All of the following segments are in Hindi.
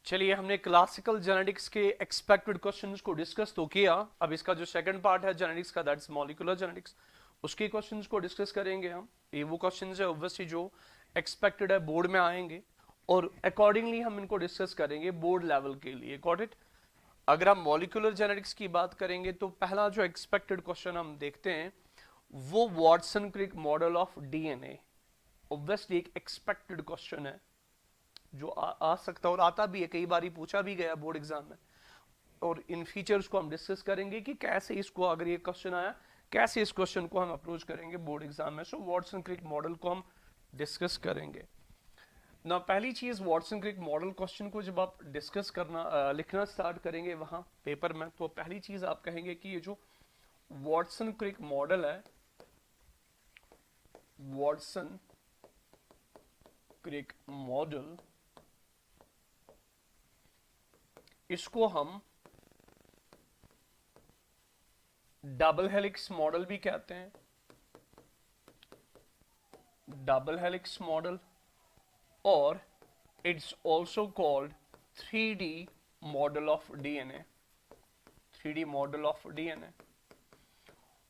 चलिए, हमने क्लासिकल जेनेटिक्स के एक्सपेक्टेड क्वेश्चंस को डिस्कस तो किया। अब इसका जो सेकंड पार्ट है जेनेटिक्स का, दैट्स मॉलिक्यूलर जेनेटिक्स, उसके क्वेश्चंस को डिस्कस करेंगे हम। ये वो क्वेश्चंस है ऑब्वियसली जो एक्सपेक्टेड है, बोर्ड में आएंगे और अकॉर्डिंगली हम इनको डिस्कस करेंगे बोर्ड लेवल के लिए। Got it. अगर हम मॉलिक्यूलर जेनेटिक्स की बात करेंगे तो पहला जो एक्सपेक्टेड क्वेश्चन हम देखते हैं वो Watson Crick model of DNA. Obviously एक एक्सपेक्टेड क्वेश्चन है जो आ सकता है और आता भी है, कई बार पूछा भी गया बोर्ड एग्जाम में। और इन फीचर्स को हम डिस्कस करेंगे कि कैसे इसको, अगर ये क्वेश्चन आया, कैसे इस क्वेश्चन को हम अप्रोच करेंगे बोर्ड एग्जाम में। सो वाटसन क्रिक मॉडल को हम डिस्कस करेंगे ना। पहली चीज, वाटसन क्रिक मॉडल क्वेश्चन को जब आप डिस्कस करना लिखना स्टार्ट करेंगे वहां पेपर में, तो पहली चीज आप कहेंगे कि ये जो वाटसन क्रिक मॉडल है, वाटसन क्रिक मॉडल, इसको हम डबल हेलिक्स मॉडल भी कहते हैं। डबल हेलिक्स मॉडल, और it's also called 3D model of DNA. 3D model of DNA.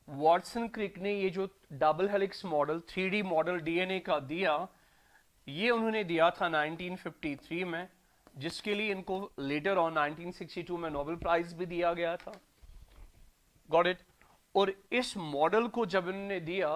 Watson Crick ने ये जो double helix model 3D model DNA का दिया, ये उन्होंने दिया था 1953 में, जिसके लिए इनको लेटर ऑन 1962 में नोबेल प्राइज भी दिया गया था। Got it. और इस मॉडल को जब इन्होंने दिया,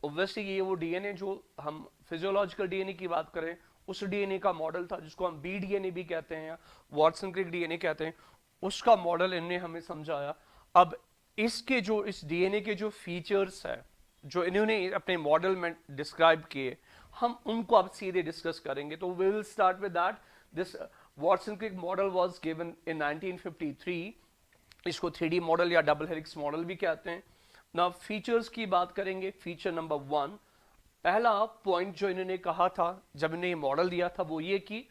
ऑब्वियसली ये वो डीएनए जो हम फिजियोलॉजिकल डीएनए की बात करें उस डीएनए का मॉडल था, जिसको हम बी डीएनए भी कहते हैं या वाटसन क्रिक डीएनए कहते हैं, उसका मॉडल इन्होंने हमें समझाया। अब इसके जो, इस डीएनए के जो फीचर्स है जो इन्होंने अपने मॉडल में डिस्क्राइब किए, हम उनको अब सीधे डिस्कस करेंगे। तो we will start with that. This Watson Crick model was given in 1953। इसको 3D मॉडल या डबल हेलिक्स मॉडल भी कहते हैं ना। फीचर्स की बात करेंगे। फीचर नंबर 1, पहला पॉइंट जो इन्होंने कहा था जब इन्हें मॉडल दिया था, वो ये कि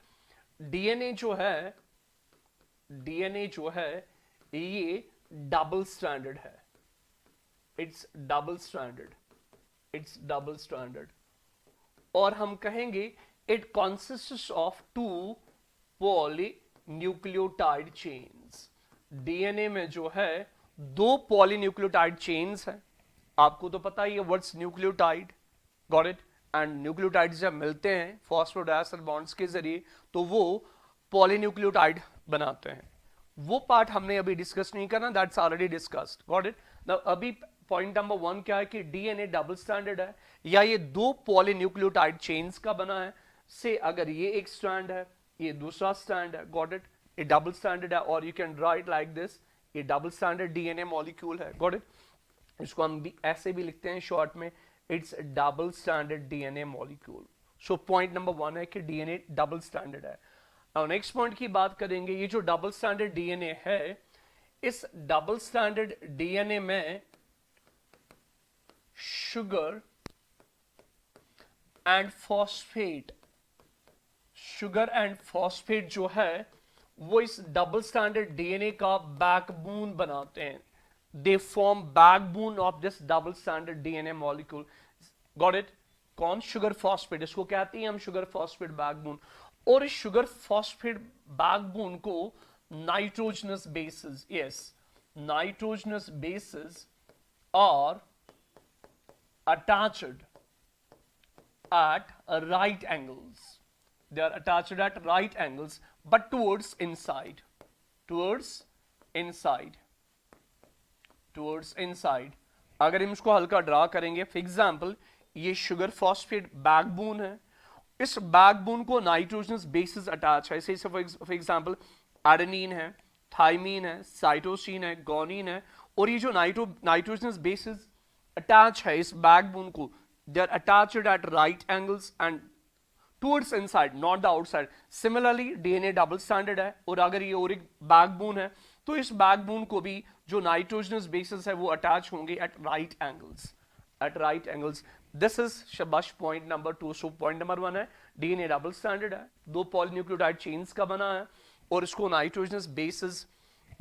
डीएनए जो है, डीएनए जो है ये डबल स्टैंडर्ड है। It's double standard, it's double standard. और हम कहेंगे it consists of 2 polynucleotide chains. DNA में जो है 2 पॉलीन्यूक्लियोटाइड चेन्स हैं। आपको तो पता ही है what's nucleotide. Got it. And nucleotides जब मिलते हैं फॉस्फोडाइएस्टर बॉन्ड्स के जरिए तो वो पॉलीन्यूक्लियोटाइड बनाते हैं। वो पार्ट हमने अभी डिस्कस नहीं करना, that's already discussed. Got it. अभी पॉइंट नंबर 1 क्या है कि डीएनए डबल स्टैंडर्ड है या ये 2 पॉलीन्यूक्लियोटाइड चेन्स का बना है। से अगर ये एक स्ट्रैंड है, ये दूसरा स्ट्रैंड है, गॉट इट, ये डबल स्टैंडर्ड है। और you can write like this, ये डबल स्टैंडर्ड डीएनए मॉलिक्यूल है। Got it. इसको हम भी ऐसे भी लिखते हैं शॉर्ट में, it's double standard DNA molecule. So point number 1 है कि डीएनए डबल स्टैंडर्ड है। अब नेक्स्ट पॉइंट की बात करेंगे। ये जो डबल स्टैंडर्ड डीएनए है, इस डबल स्टैंडर्ड डीएनए में sugar and phosphate, sugar and phosphate जो है वो इस डबल स्टैंडर्ड डीएनए का बैकबोन बनाते हैं। They form backbone of this double standard DNA molecule. Got it. कौन? शुगर फॉस्फेट, इसको कहते हैं हम शुगर फॉस्फेट बैकबोन। और इस शुगर फॉस्फेट बैकबोन को nitrogenous bases, yes, nitrogenous bases are attached at right angles. They are attached at right angles, but towards inside, towards inside, towards inside. अगर हम इसको हल्का ड्रा करेंगे, फॉर एग्जाम्पल ये शुगर फॉस्फेट बैकबोन है, इस बैकबोन को नाइट्रोजनस बेसिस अटैच है। इसे फॉर एग्जाम्पल एडेनिन है, थाइमीन है, साइटोसिन है, गोनिन है, और ये जो नाइट्रोजनस बेसिस अटैच है इस बैकबोन को, they are attached at right angles and towards inside, not the outside. Similarly DNA double standard है, और अगर ये और एक बैकबोन है तो इस बैकबोन को भी जो नाइट्रोजनस बेसिस है वो अटैच होंगे at right angles, at right angles. This is शबाश point number 2। So point number 1 है डीएनए डबल स्टैंडर्ड है, 2 पॉलीन्यूक्लियोटाइड चेन्स का बना है, और इसको नाइट्रोजनस बेसिस,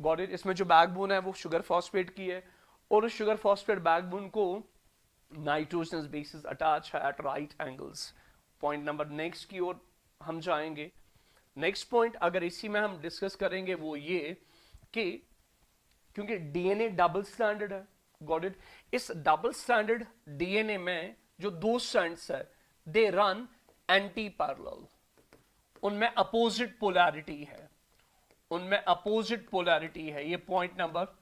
गॉट इट, इसमें जो बैकबोन है वो शुगर फॉस्फेट की है, और उस शुगर फॉस्फेट बैकबोन को नाइट्रोजनस बेसिस अटैच है at right angles. Point number next की ओर हम जाएंगे। नेक्स्ट पॉइंट अगर इसी में हम डिस्कस करेंगे वो ये कि क्योंकि डीएनए डबल स्टैंडर्ड है, गॉट इट, इस डबल स्टैंडर्ड डीएनए में जो दो स्ट्रैंड्स है दे रन एंटी पैरेलल, उनमें अपोजिट पोलैरिटी है, उनमें अपोजिट पोलैरिटी है। ये पॉइंट नंबर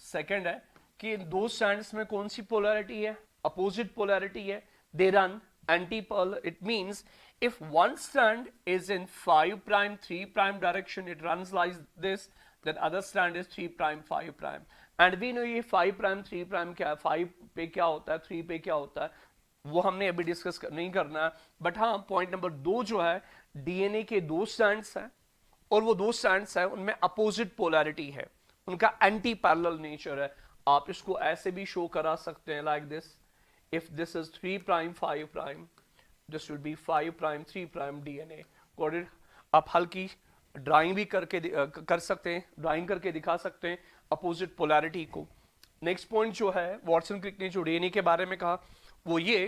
सेकंड है कि इन दो स्ट्रैंड्स में कौन सी पोलैरिटी है, अपोजिट पोलैरिटी है, they run anti parallel. It means if one strand is in 5 prime 3 prime direction, it runs like this, then other strand is 3 prime 5 prime, and we know ये 5 prime 3 prime क्या है, 5 पे क्या होता है, 3 पे क्या होता है, वो हमने अभी डिस्कस नहीं करना है। बट हाँ, पॉइंट नंबर 2 जो है, डीएनए के दो स्ट्रैंड्स हैं और वो दो स्ट्रैंड्स हैं उनमें अपोजिट पोलैरिटी है, उनका एंटी पैरेलल नेचर है। आप इसको ऐसे भी शो करा सकते हैं like this, if this is 3 prime 5 prime, this will be 5 prime 3 prime DNA, got it? आप हल्की ड्राइंग भी करके कर सकते हैं, ड्राइंग करके दिखा सकते हैं अपोजिट पोलैरिटी को। नेक्स्ट पॉइंट जो है वॉटसन क्रिक ने जो डीएनए के बारे में कहा वो ये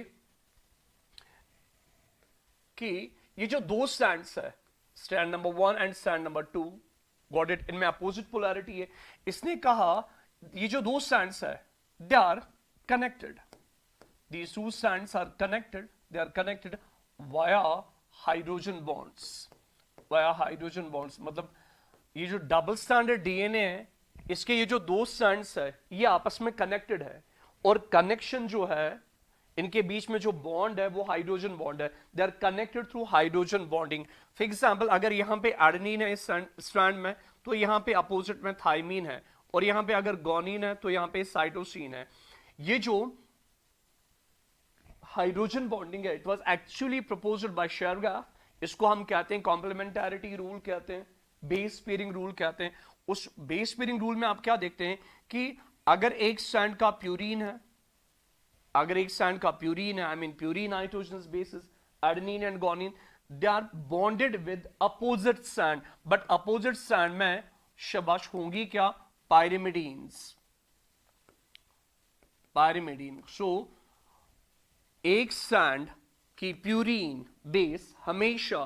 कि ये जो दो स्टैंड्स है, strand number 1 and strand number 2, got it, इनमें अपोजिट पोलैरिटी है। इसने कहा ये जो दो स्टैंड्स है they are connected, these two strands are connected, they are connected via hydrogen bonds, via hydrogen bonds। मतलब ये जो डबल स्टैंडर्ड डीएनए है इसके ये जो दो स्ट्रैंड्स है ये आपस में कनेक्टेड है, और कनेक्शन जो है इनके बीच में जो बॉन्ड है वो हाइड्रोजन बॉन्ड है, they are connected through hydrogen bonding. For example अगर यहां पे एडेनिन है इस स्ट्रैंड में तो यहां पे अपोजिट में थाइमीन है, और यहां पे अगर गोनिन है तो यहां पे साइटोसिन है। ये जो हाइड्रोजन बॉन्डिंग है, it was actually proposed by Chargaff, इसको हम कहते हैं कॉम्प्लीमेंटैरिटी रूल कहते हैं, बेस पेयरिंग रूल कहते हैं। उस बेस पेयरिंग रूल में आप क्या देखते हैं कि अगर एक स्ट्रैंड का प्यूरीन है, अगर एक स्ट्रैंड का प्यूरीन है, I mean purine nitrogenous bases adenine and guanine, they are bonded with opposite strand, but opposite strand में शाबाश होंगी क्या, पायरिमिडीन्स, पायरिमिडीन। सो एक स्ट्रैंड की प्यूरीन बेस हमेशा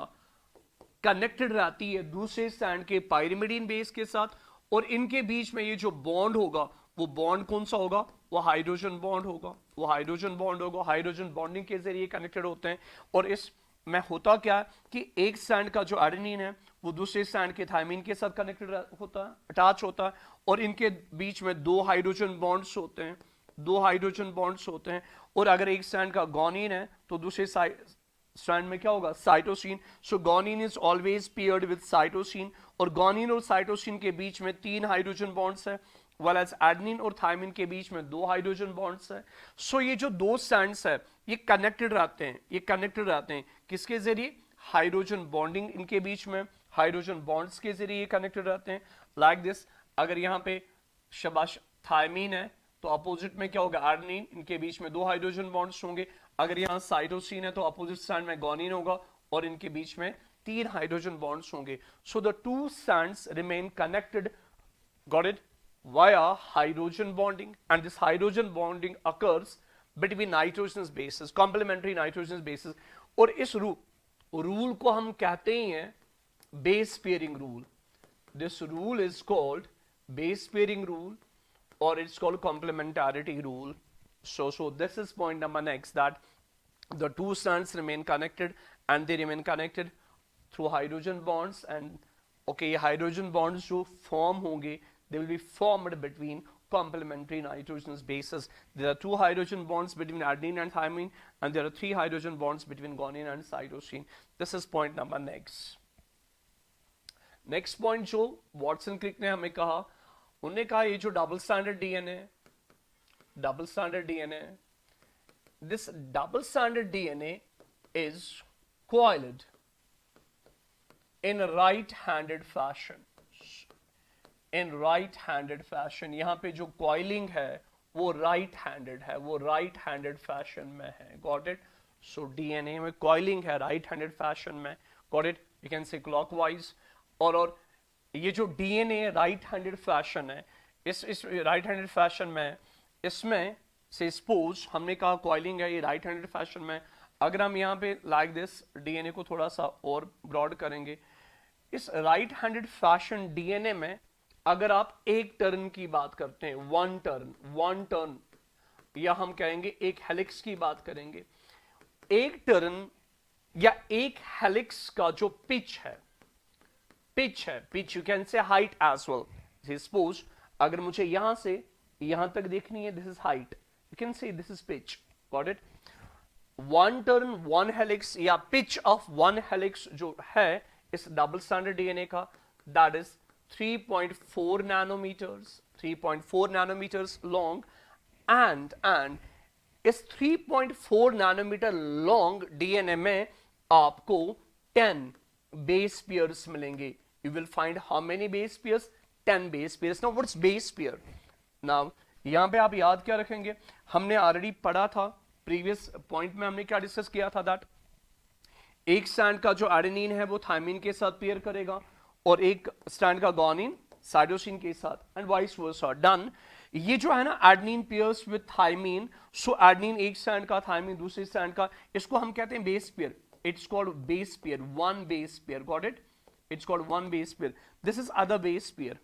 कनेक्टेड रहती है दूसरे स्ट्रैंड के पायरिमिडीन बेस के साथ, और इनके बीच में ये जो बॉन्ड होगा वो बॉन्ड कौन सा होगा, वो हाइड्रोजन बॉन्ड होगा, वो हाइड्रोजन बॉन्ड होगा, हाइड्रोजन बॉन्डिंग के जरिए कनेक्टेड होते हैं। और इसमें होता क्या है कि एक स्ट्रैंड का जो एडेनिन है वो दूसरे स्ट्रैंड के थाइमीन के साथ कनेक्टेड होता है, अटैच होता है, और इनके बीच में दो हाइड्रोजन बॉन्ड्स होते हैं, दो हाइड्रोजन बॉन्ड्स होते हैं। और अगर एक स्ट्रैंड का गोनिन है तो दूसरे स्ट्रैंड में क्या होगा, cytosine. So गोनिन is always paired with cytosine, और गोनिन और साइटोसिन के बीच में 3 हाइड्रोजन बॉन्ड्स है, वेल एज एडेनिन और थाइमिन के बीच में 2 हाइड्रोजन बॉन्ड्स है। सो ये जो दो स्ट्रैंड्स है ये कनेक्टेड रहते हैं, ये कनेक्टेड रहते हैं किसके जरिए, हाइड्रोजन बॉन्डिंग इनके बीच में, हाइड्रोजन बॉन्ड्स के जरिए ये कनेक्टेड रहते हैं लाइक दिस। अगर यहाँ पे शाबाश थाइमीन है तो अपोजिट में क्या होगा, एडेनिन, इनके बीच में 2 हाइड्रोजन बॉन्ड्स होंगे। अगर यहाँ साइटोसिन है तो अपोजिट स्ट्रैंड में गोनिन होगा और इनके बीच में 3 हाइड्रोजन बॉन्ड्स होंगे। So the 2 strands remain connected, got it, via hydrogen bonding, and this hydrogen bonding occurs between nitrogenous bases, complementary nitrogenous bases। और इस रूल को हम कहते ही हैं base pairing rule. This rule is called base pairing rule or it's called complementarity rule. So this is point number next, that the two strands remain connected, and they remain connected through hydrogen bonds, and okay, hydrogen bonds जो form होंगे they will be formed between complementary nitrogenous bases. There are 2 hydrogen bonds between adenine and thymine, and there are 3 hydrogen bonds between guanine and cytosine. This is point number next. Next point जो वॉटसन क्रिक ने हमें कहा, उन्होंने कहा ये जो double standard DNA, double standard DNA, this double standard DNA is coiled in right-handed fashion, in right-handed fashion। यहां पे जो coiling है वो right-handed है, वो right-handed fashion में है, got it? So DNA में coiling है right-handed fashion में, got it? You can say clockwise। और ये जो डीएनए राइट हैंडेड फैशन है, इस राइट हैंडेड फैशन में, इसमें से सपोज हमने कहा कॉइलिंग है ये राइट हैंडेड फैशन में। अगर हम यहाँ पे लाइक दिस डीएनए को थोड़ा सा और ब्रॉड करेंगे, इस राइट हैंडेड फैशन डीएनए में अगर आप एक टर्न की बात करते हैं, वन टर्न, या हम कहेंगे एक हेलिक्स की बात करेंगे, एक टर्न या एक हेलिक्स का जो पिच है, pitch you can say height as well. Suppose अगर मुझे यहां से यहां तक देखनी है, this is height, you can say this is pitch, got it. One turn one helix या पिच ऑफ वन हेलिक्स जो है इस डबल स्टैंडर्ड डीएनए का, that is 3.4 nanometres, 3.4 nanometres long. And इस 3.4 नैनोमीटर लॉन्ग डीएनए में आपको 10 बेस पेयर्स मिलेंगे। You will find how many base pairs? 10 base pairs. Now what's base pair? Now यहां पे आप याद क्या रखेंगे, हमने ऑलरेडी पढ़ा था प्रीवियस पॉइंट में, हमने क्या डिस्कस किया था, दैट एक स्टैंड का जो एडेनिन है वो थायमिन के साथ पेयर करेगा और एक स्टैंड का गुआनिन साइटोसिन के साथ, एंड वाइस वर्सा। डन। ये जो है ना adenine pairs with thymine, so adenine एक स्टैंड का, थायमिन दूसरे स्टैंड का, इसको हम कहते हैं base pair. It's called base pair, one base pair, got it. It's called one base pair. This is other base pair.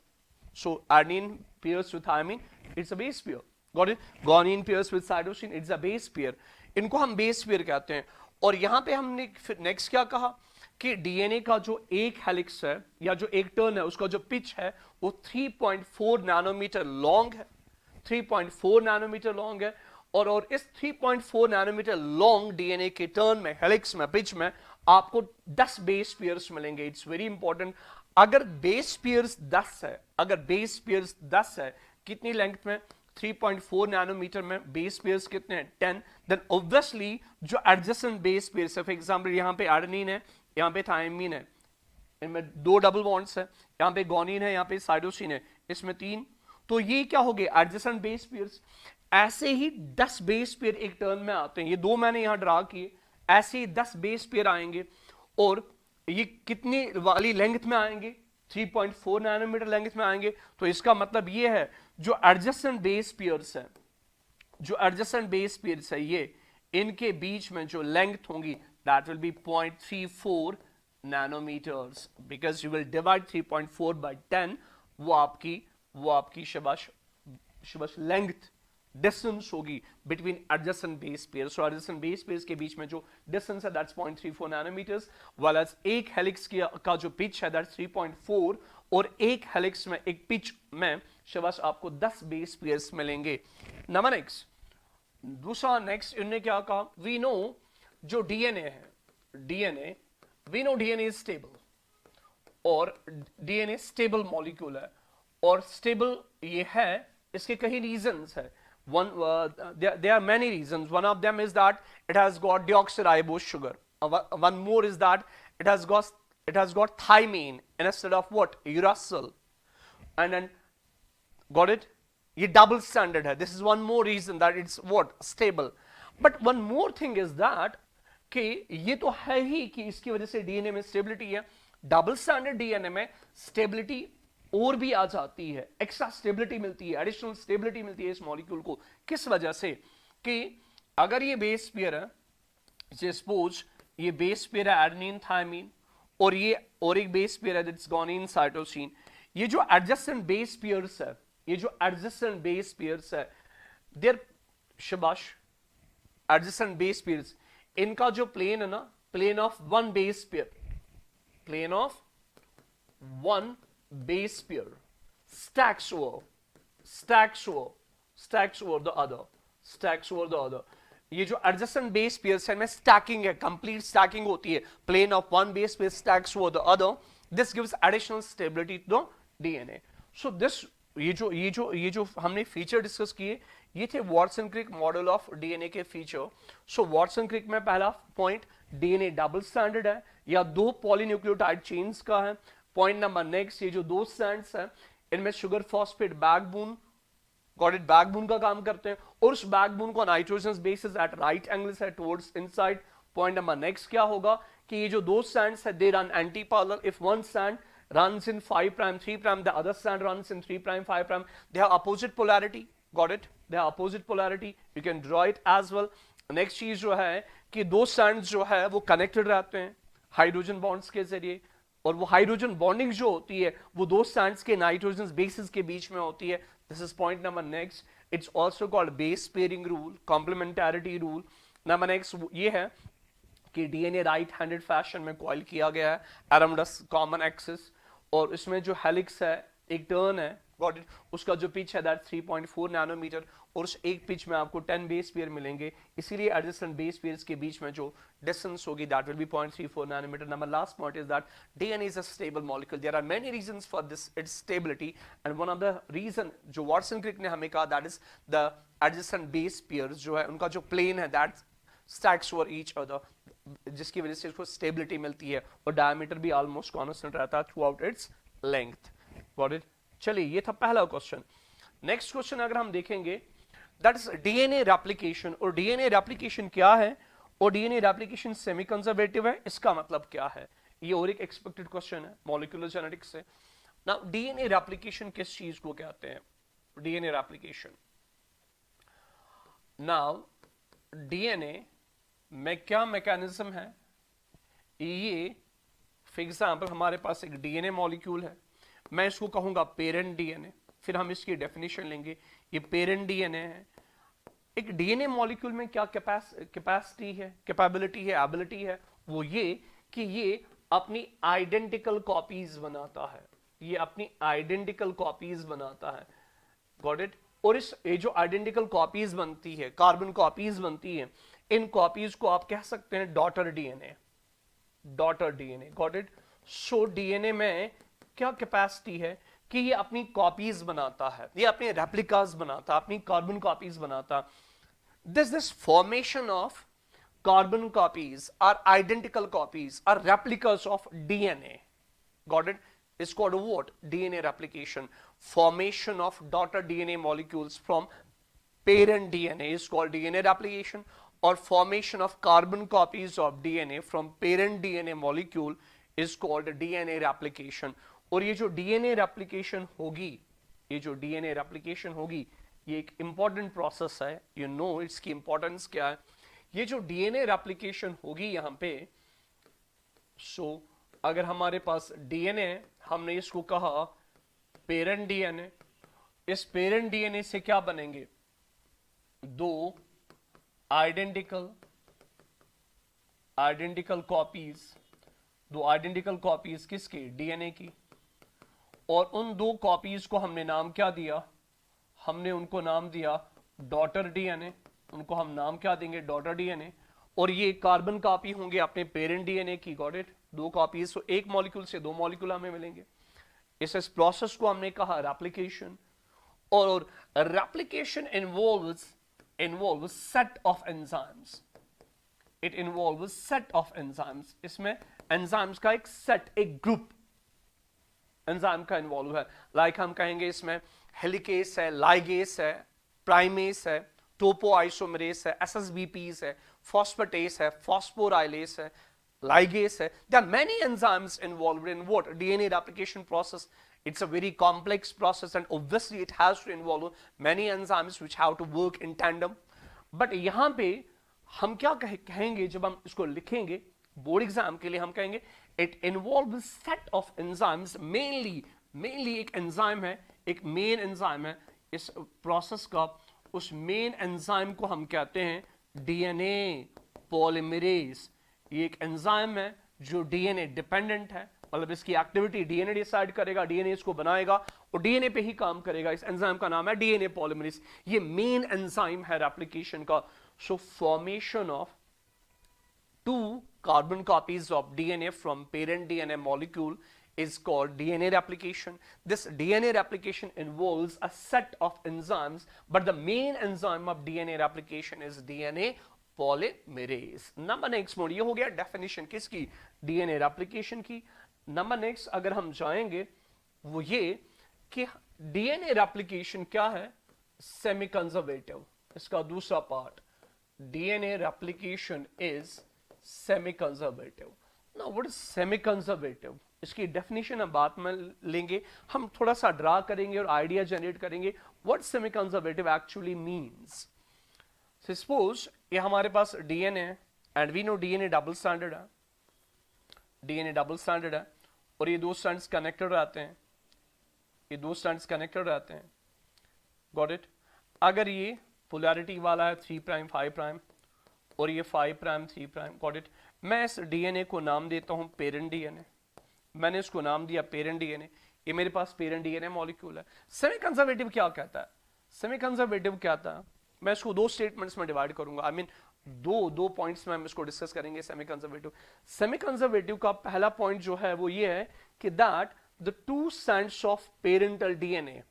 So adenine pairs with thymine, it's a base pair. Got it? Guanine pairs with cytosine, it's a base pair. इनको हम base pair कहते हैं। और यहाँ पे हमने फिर नेक्स्ट क्या कहा कि डीएनए का जो एक हेलिक्स है या जो एक टर्न है उसका जो पिच है वो 3.4 नैनोमीटर लॉन्ग है, 3.4 नैनोमीटर लॉन्ग है। और इस 3.4 नैनोमीटर लॉन्ग डीएनए के टर्न में, हेलिक्स में, पिच में आपको 10 बेस पेयर्स मिलेंगे। It's very important. अगर बेस पेयर्स 10 है, अगर बेस पेयर्स 10 है, कितनी लेंथ में, 3.4 नैनोमीटर में, बेस पेयर्स कितने हैं, 10, देन ऑब्वियसली जो एडजेसेंट बेस पेयर्स है, फॉर एग्जांपल यहां पे एडेनिन है, यहां पे थायमिन है, इनमें 2 डबल बॉन्ड्स है, यहां पे गुआनिन है, यहां पे साइटोसिन है, इसमें 3, तो ये क्या हो गए, एडजेसेंट बेस पेयर्स। ऐसे ही 10 बेस पेयर एक टर्न में आते हैं, ये 2 मैंने यहां ड्रा किए, ऐसे ही 10 बेस पेयर आएंगे और ये कितनी वाली लेंथ में आएंगे, 3.4 नैनोमीटर लेंथ में आएंगे। तो इसका मतलब ये है जो एडजेसेंट बेस पेयर्स है, जो एडजेसेंट बेस पेयर्स है, ये इनके बीच में जो लेंथ होंगी that will be 0.34 nanometers, because you will divide 3.4 by 10, वो आपकी शबाश लेंथ डिस्टेंस होगी between adjacent base pairs. So adjacent base pairs के बीच में जो डिस्टेंस है दैट्स 0.34 नैनोमीटर्स, वाला एक हेलिक्स का जो पिच है दैट्स 3.4, और एक हेलिक्स में, एक पिच में शबाश आपको 10 बेस पेयर्स मिलेंगे। नंबर नेक्स्ट, दूसरा नेक्स्ट इन्होंने क्या कहा, वी नो जो डीएनए है, DNA we know DNA is stable, और डीएनए स्टेबल मॉलिक्यूल है, और स्टेबल ये है, इसके कई रीजंस है। There are many reasons. One of them is that it has got deoxyribose sugar. One more is that it has got thymine instead of what, uracil. And then got it, ये double standard है. This is one more reason that it's what, stable. But one more thing is that कि ये तो है ही कि इसकी वजह से डीएनए में स्टेबिलिटी है। डबल स्टैंडर्ड डीएनए में स्टेबिलिटी और भी आ जाती है, एक्स्ट्रा स्टेबिलिटी मिलती है, एडिशनल स्टेबिलिटी मिलती है इस मॉलिक्यूल को। किस वजह से कि अगर ये बेस पेयर है, सपोज ये बेस पेयर है एडेनिन थायमिन, और एक बेस पेयर है दैट्स गुआनिन साइटोसिन, ये जो एडजेसेंट बेस पेयर्स है, ये जो एडजेसेंट बेस पेयर्स है, देयर शबाश एडजेसेंट बेस पेयर्स, इनका जो प्लेन है ना, plane of one base pair, plane of one base pair stacks over the other। ये जो adjacent base pairs है, में stacking है, complete stacking होती है, plane of one base pair stacks over the other, this gives additional stability to the DNA। so this ये जो हमने फीचर डिस्कस किए, ये थे Watson Crick model of DNA के फीचर। सो वॉटसन क्रिक में पहला पॉइंट, डीएनए डबल स्टैंडर्ड है या 2 पॉलीन्यूक्लियोटाइड चेन्स का है। पॉइंट नंबर नेक्स्ट, ये जो 2 स्ट्रैंड्स हैं इनमें sugar phosphate backbone, got it, backbone का काम करते हैं, और उस बैकबोन को nitrogen basis at right angles है towards inside. Point number next क्या होगा कि ये जो 2 स्ट्रैंड्स है they run anti parallel. If one strand runs in 5 prime 3 prime, the other strand runs in 3 prime 5 prime, they have opposite polarity, got it, they have opposite polarity, you can draw it as well। Next चीज जो है कि 2 स्ट्रैंड्स जो है वो कनेक्टेड रहते हैं हाइड्रोजन बॉन्ड्स के जरिए, और वो हाइड्रोजन बॉन्डिंग जो होती है वो दो स्ट्रैंड्स के नाइट्रोजन बेसिस के बीच में होती है. This is point number next. It's also called base pairing rule, complementarity rule. Number next ये है कि डीएनए राइट हैंडेड फैशन में कॉइल किया गया है अराउंड कॉमन एक्सिस, और इसमें जो हेलिक्स है, एक टर्न है, गॉट इट, उसका जो पिच है दैट 3.4 नैनोमीटर, और उस एक पिच में आपको 10 बेस पेयर मिलेंगे. इसीलिए एडजेसेंट बेस पेयर्स के बीच में जो डिस्टेंस होगी that will be 0.34 nanometer. Number last point is that DNA is a stable molecule. There are many reasons for this it's stability, and one of the reason जो वाटसन क्रिक ने हमें कहा that is the adjacent base pairs जो है उनका जो प्लेन है that stacks for each other, जिसकी वजह से इसको स्टेबिलिटी मिलती है, और डायमीटर भी ऑलमोस्ट कांस्टेंट रहता है through out its length. Got it. चलिए ये था पहला क्वेश्चन. नेक्स्ट क्वेश्चन अगर हम देखेंगे दैट इज डीएनए रेप्लिकेशन. और डीएनए रेप्लिकेशन क्या है, और डीएनए रेप्लिकेशन सेमी कंजर्वेटिव है, इसका मतलब क्या है, ये और एक एक्सपेक्टेड क्वेश्चन है मॉलिक्यूलर जेनेटिक्स से. नाउ डीएनए रेप्लिकेशन किस चीज को कहते हैं, डीएनए रेप्लिकेशन. नाउ डीएनए में क्या मैकेनिज्म है, ये फॉर एग्जाम्पल हमारे पास एक डीएनए मॉलिक्यूल है, मैं इसको कहूंगा पेरेंट डीएनए, फिर हम इसकी डेफिनेशन लेंगे. ये पेरेंट डीएनए है. एक डीएनए मॉलिक्यूल में क्या कैपेसिटी है, कैपेबिलिटी है, एबिलिटी है, वो ये कि ये अपनी आइडेंटिकल कॉपीज बनाता है, ये अपनी आइडेंटिकल कॉपीज बनाता है. Got it. और इस ये जो आइडेंटिकल कॉपीज बनती है, कार्बन कॉपीज बनती है, इन कॉपीज को आप कह सकते हैं daughter DNA, daughter DNA. Got it. So DNA में क्या कैपेसिटी है कि ये अपनी कॉपीज बनाता है, ये अपने रेप्लिकास बनाता है, अपनी कार्बन कॉपीज बनाता. This formation of carbon copies are identical copies are replicas of DNA. Got it. is called what? DNA replication. Formation of daughter DNA molecules from parent DNA is called DNA replication, or formation of carbon copies of DNA from parent DNA molecule is called DNA replication. और ये जो DNA replication होगी, ये जो DNA replication होगी, ये एक important process है. You know इसकी importance क्या है. ये जो DNA replication होगी यहाँ पे, so अगर हमारे पास डीएनए है, हमने इसको कहा पेरेंट डीएनए. इस पेरेंट डीएनए से क्या बनेंगे, दो आइडेंटिकल कॉपीज, दो आइडेंटिकल कॉपीज किसकी, डीएनए की. और उन दो कॉपीज को हमने नाम क्या दिया, हमने उनको नाम दिया डॉटर डीएनए. उनको हम नाम क्या देंगे, डॉटर डीएनए. और ये कार्बन कॉपी होंगे अपने पेरेंट डीएनए की. Got it. दो कॉपीज, तो एक मॉलिक्यूल से दो मॉलिक्यूल हमें मिलेंगे. इस प्रोसेस को हमने कहा रेप्लिकेशन. और replication involves set of enzymes. It involves set of enzymes. इसमें एंजाइम्स का एक सेट, एक ग्रुप एंजाइम का इन्वॉल्व है. लाइक हम कहेंगे इसमें हेलिकेस है, लाइगेस है, प्राइमेस है, टोपोआइसोमरेस है, एसएसबीपीस है, फॉस्फेटेस है, फॉस्फोराइलेस है, ligase hai. There are many enzymes involved in what? DNA replication process. It's a very complex process, and obviously it has to involve many enzymes which have to work in tandem. But यहाँ पे हम क्या कहेंगे जब हम इसको लिखेंगे बोर्ड एग्जाम के लिए, हम कहेंगे it involves set of enzymes. mainly एक एंजाइम है, एक मेन एंजाइम है इस प्रोसेस का. उस मेन एंजाइम को हम कहते हैं डीएनए पॉलीमरेज. ये एक एंजाइम है जो डीएनए डिपेंडेंट है, मतलब इसकी एक्टिविटी डीएनए डिसाइड करेगा, डीएनए इसको बनाएगा और डीएनए पे ही काम करेगा. इस एंजाइम का नाम है डीएनए पॉलीमरेज. ये मेन एंजाइम है रेप्लिकेशन का. So formation of two carbon copies of DNA from parent DNA molecule is called DNA replication. This DNA replication involves a set of enzymes, but the main enzyme of DNA replication is DNA polymerase. Number next mode, ये हो गया डेफिनेशन किसकी, DNA replication की. नंबर नेक्स्ट अगर हम जाएंगे वो ये कि DNA replication क्या है, सेमी कंजर्वेटिव. इसका दूसरा part, DNA replication is semi conservative. Now what is semi conservative? इसकी डेफिनेशन हम बाद में लेंगे. हम थोड़ा सा ड्रा करेंगे और आइडिया जनरेट करेंगे what semi conservative actually means. Suppose ये हमारे पास डीएनए है, and we know DNA double standard है, डीएनए डबल स्टैंडर्ड है. और ये दो स्ट्रैंड्स कनेक्टेड रहते हैं, ये दो स्ट्रैंड्स कनेक्टेड रहते हैं, गॉट इट। अगर ये पोलैरिटी वाला है 3 प्राइम 5 प्राइम और ये 5 प्राइम 3 प्राइम, गॉट इट। मैं इस डीएनए को नाम देता हूं पेरेंट डीएनए, मैंने इसको नाम दिया पेरेंट डीएनए, ये मेरे पास पेरेंट डीएनए मॉलिक्यूल है। सेमी कंजर्वेटिव क्या कहता है? सेमी कंजर्वेटिव कहता है, मैं इसको दो स्टेटमेंट्स में डिवाइड करूंगा, आई मीन दो पॉइंट्स में हम इसको डिस्कस करेंगे। सेमी कंजर्वेटिव का पहला पॉइंट जो है वो ये है कि that the two strands of parental DNA,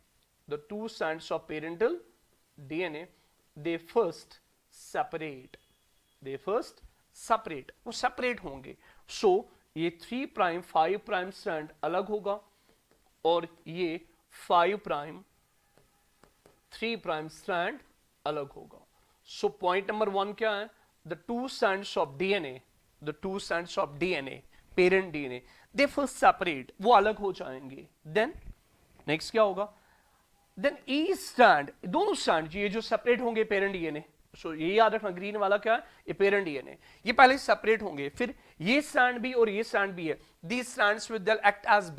the two strands of parental DNA, they first separate, वो सेपरेट होंगे। सो ये 3 प्राइम 5 प्राइम स्ट्रैंड अलग होगा और ये 5 प्राइम 3 प्राइम स्ट्रैंड अलग होगा। सो पॉइंट नंबर 1 क्या है? The two strands of DNA, parent DNA, they first separate, वो अलग हो जाएंगे। देन नेक्स्ट क्या होगा? देन ईच स्ट्रैंड, दोनों स्ट्रैंड ये जो सेपरेट होंगे पेरेंट डीएनए, सो ये याद रखना, ग्रीन वाला क्या है? ये पेरेंट डीएनए, ये पहले सेपरेट होंगे, फिर ये स्ट्रैंड भी और ये स्ट्रैंड भी है। These strands will act as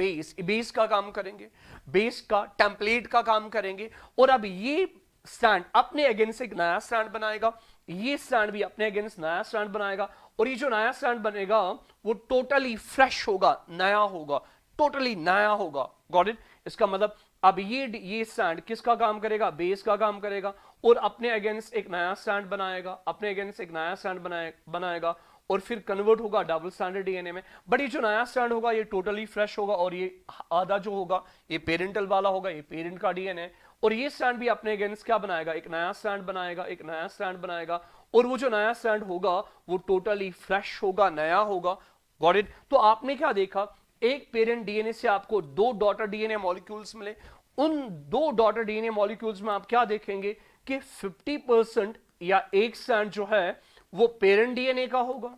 base का काम करेंगे, बेस का टेम्पलेट का काम करेंगे। और अब ये स्ट्रैंड अपने अगेंस्ट एक नया स्ट्रैंड बनाएगा, ये स्ट्रैंड भी अपने अगेंस्ट नया स्ट्रैंड बनाएगा, और ये जो नया स्ट्रैंड बनेगा वो टोटली फ्रेश होगा, नया होगा, टोटली नया होगा, गॉट इट। इसका मतलब अब ये स्ट्रैंड किसका काम करेगा? बेस का काम करेगा, और अपने अगेंस्ट एक नया स्ट्रैंड बनाएगा, अपने अगेंस्ट एक नया स्ट्रैंड बनाएगा, और फिर कन्वर्ट होगा डबल स्ट्रैंडेड डीएनए में। बट ये जो नया स्ट्रैंड होगा ये टोटली फ्रेश होगा, और ये आधा जो होगा ये पेरेंटल वाला होगा, ये पेरेंट का डीएनए, और ये स्ट्रैंड भी अपने अगेंस्ट क्या बनाएगा? एक नया स्ट्रैंड बनाएगा, एक नया स्ट्रैंड बनाएगा, और वो जो नया स्ट्रैंड होगा वो टोटली फ्रेश होगा, नया होगा, गॉट इट। तो आपने क्या देखा? एक पेरेंट डीएनए से आपको दो डॉटर डीएनए मॉलिक्यूल्स मिले। उन दो डॉटर डीएनए मॉलिक्यूल्स में आप क्या देखेंगे कि 50% या एक स्ट्रैंड जो है वो पेरेंट डीएनए का होगा,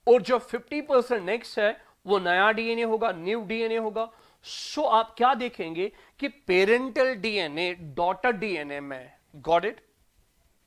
और जो 50% नेक्स्ट है वो नया डीएनए होगा, न्यू डीएनए होगा। सो आप क्या देखेंगे कि पेरेंटल डीएनए डॉटर डीएनए में, गॉट इट,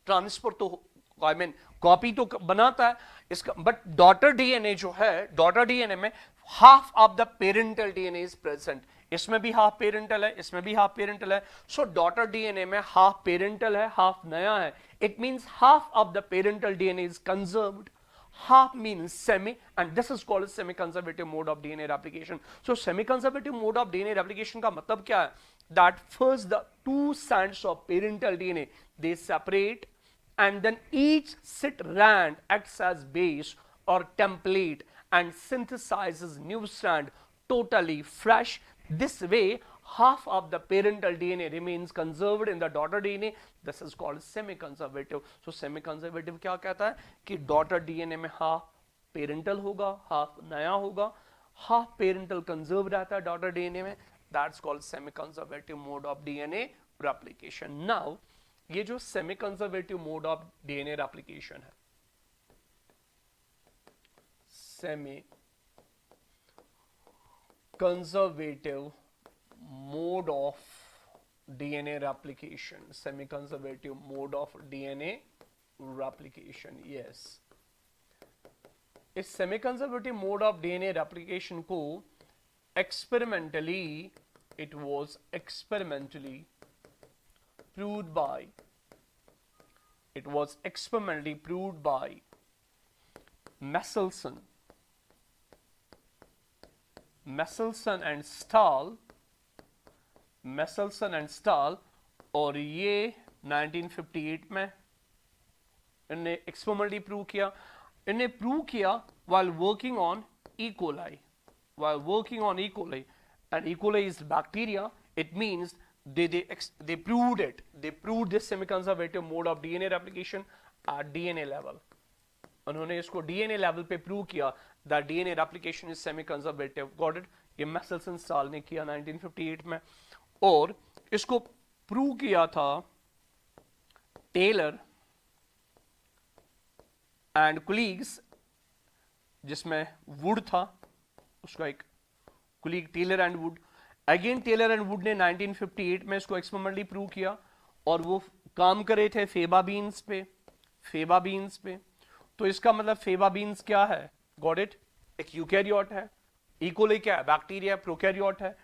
ट्रांसफर तो आई मीन कॉपी तो बनाता है इसका, बट डॉटर डीएनए जो है, डॉटर डीएनए में half of the parental DNA is present. इसमें भी हाफ पेरेंटल है, इसमें भी हाफ पेरेंटल है। सो डॉटर डीएनए में हाफ पेरेंटल है, हाफ नया है। It means half of the parental DNA is conserved, half means semi, and this is called semi-conservative mode of DNA replication. So semi-conservative mode of DNA replication का मतलब क्या है? That first the two strands of parental DNA they separate, and then each strand acts as base or template and synthesizes new strand totally fresh. This way half of the parental DNA remains conserved in the daughter DNA. This is called semi-conservative. So semi-conservative क्या कहता है कि daughter DNA में half parental होगा, half नया होगा, half parental conserved रहता है daughter DNA में. That's called semi-conservative mode of DNA replication. Now ये जो semi-conservative mode of DNA replication है, semi-conservative mode of DNA replication, semi-conservative mode of DNA replication, yes. इस semi-conservative mode of DNA replication को experimentally, it was experimentally proved by, it was experimentally proved by Michelson and Stahl, और ये 1958 में इन्हें एक्सपेरिमेंटली प्रूव किया। इन्हें प्रूव किया while working on E. coli, and E. coli is bacteria. It means they proved it. They proved this semi-conservative mode of DNA replication at DNA level. उन्होंने इसको DNA लेवल पे प्रूव किया that DNA replication is semi-conservative. Got it? ये Michelson Stahl ने किया 1958 में, और इसको प्रूव किया था टेलर एंड कुलीग्स, जिसमें वुड था, उसका एक colleague Taylor and Wood. Again Taylor and Wood ने 1958 में इसको एक्सपेरिमेंटली प्रूव किया, और वो काम कर रहे थे फेबा बीन्स पे। तो इसका मतलब फेबा बीन्स क्या है? Got it? एक यूकैरियोट है, इकोले क्या है? बैक्टीरिया, प्रोकैरियोट है,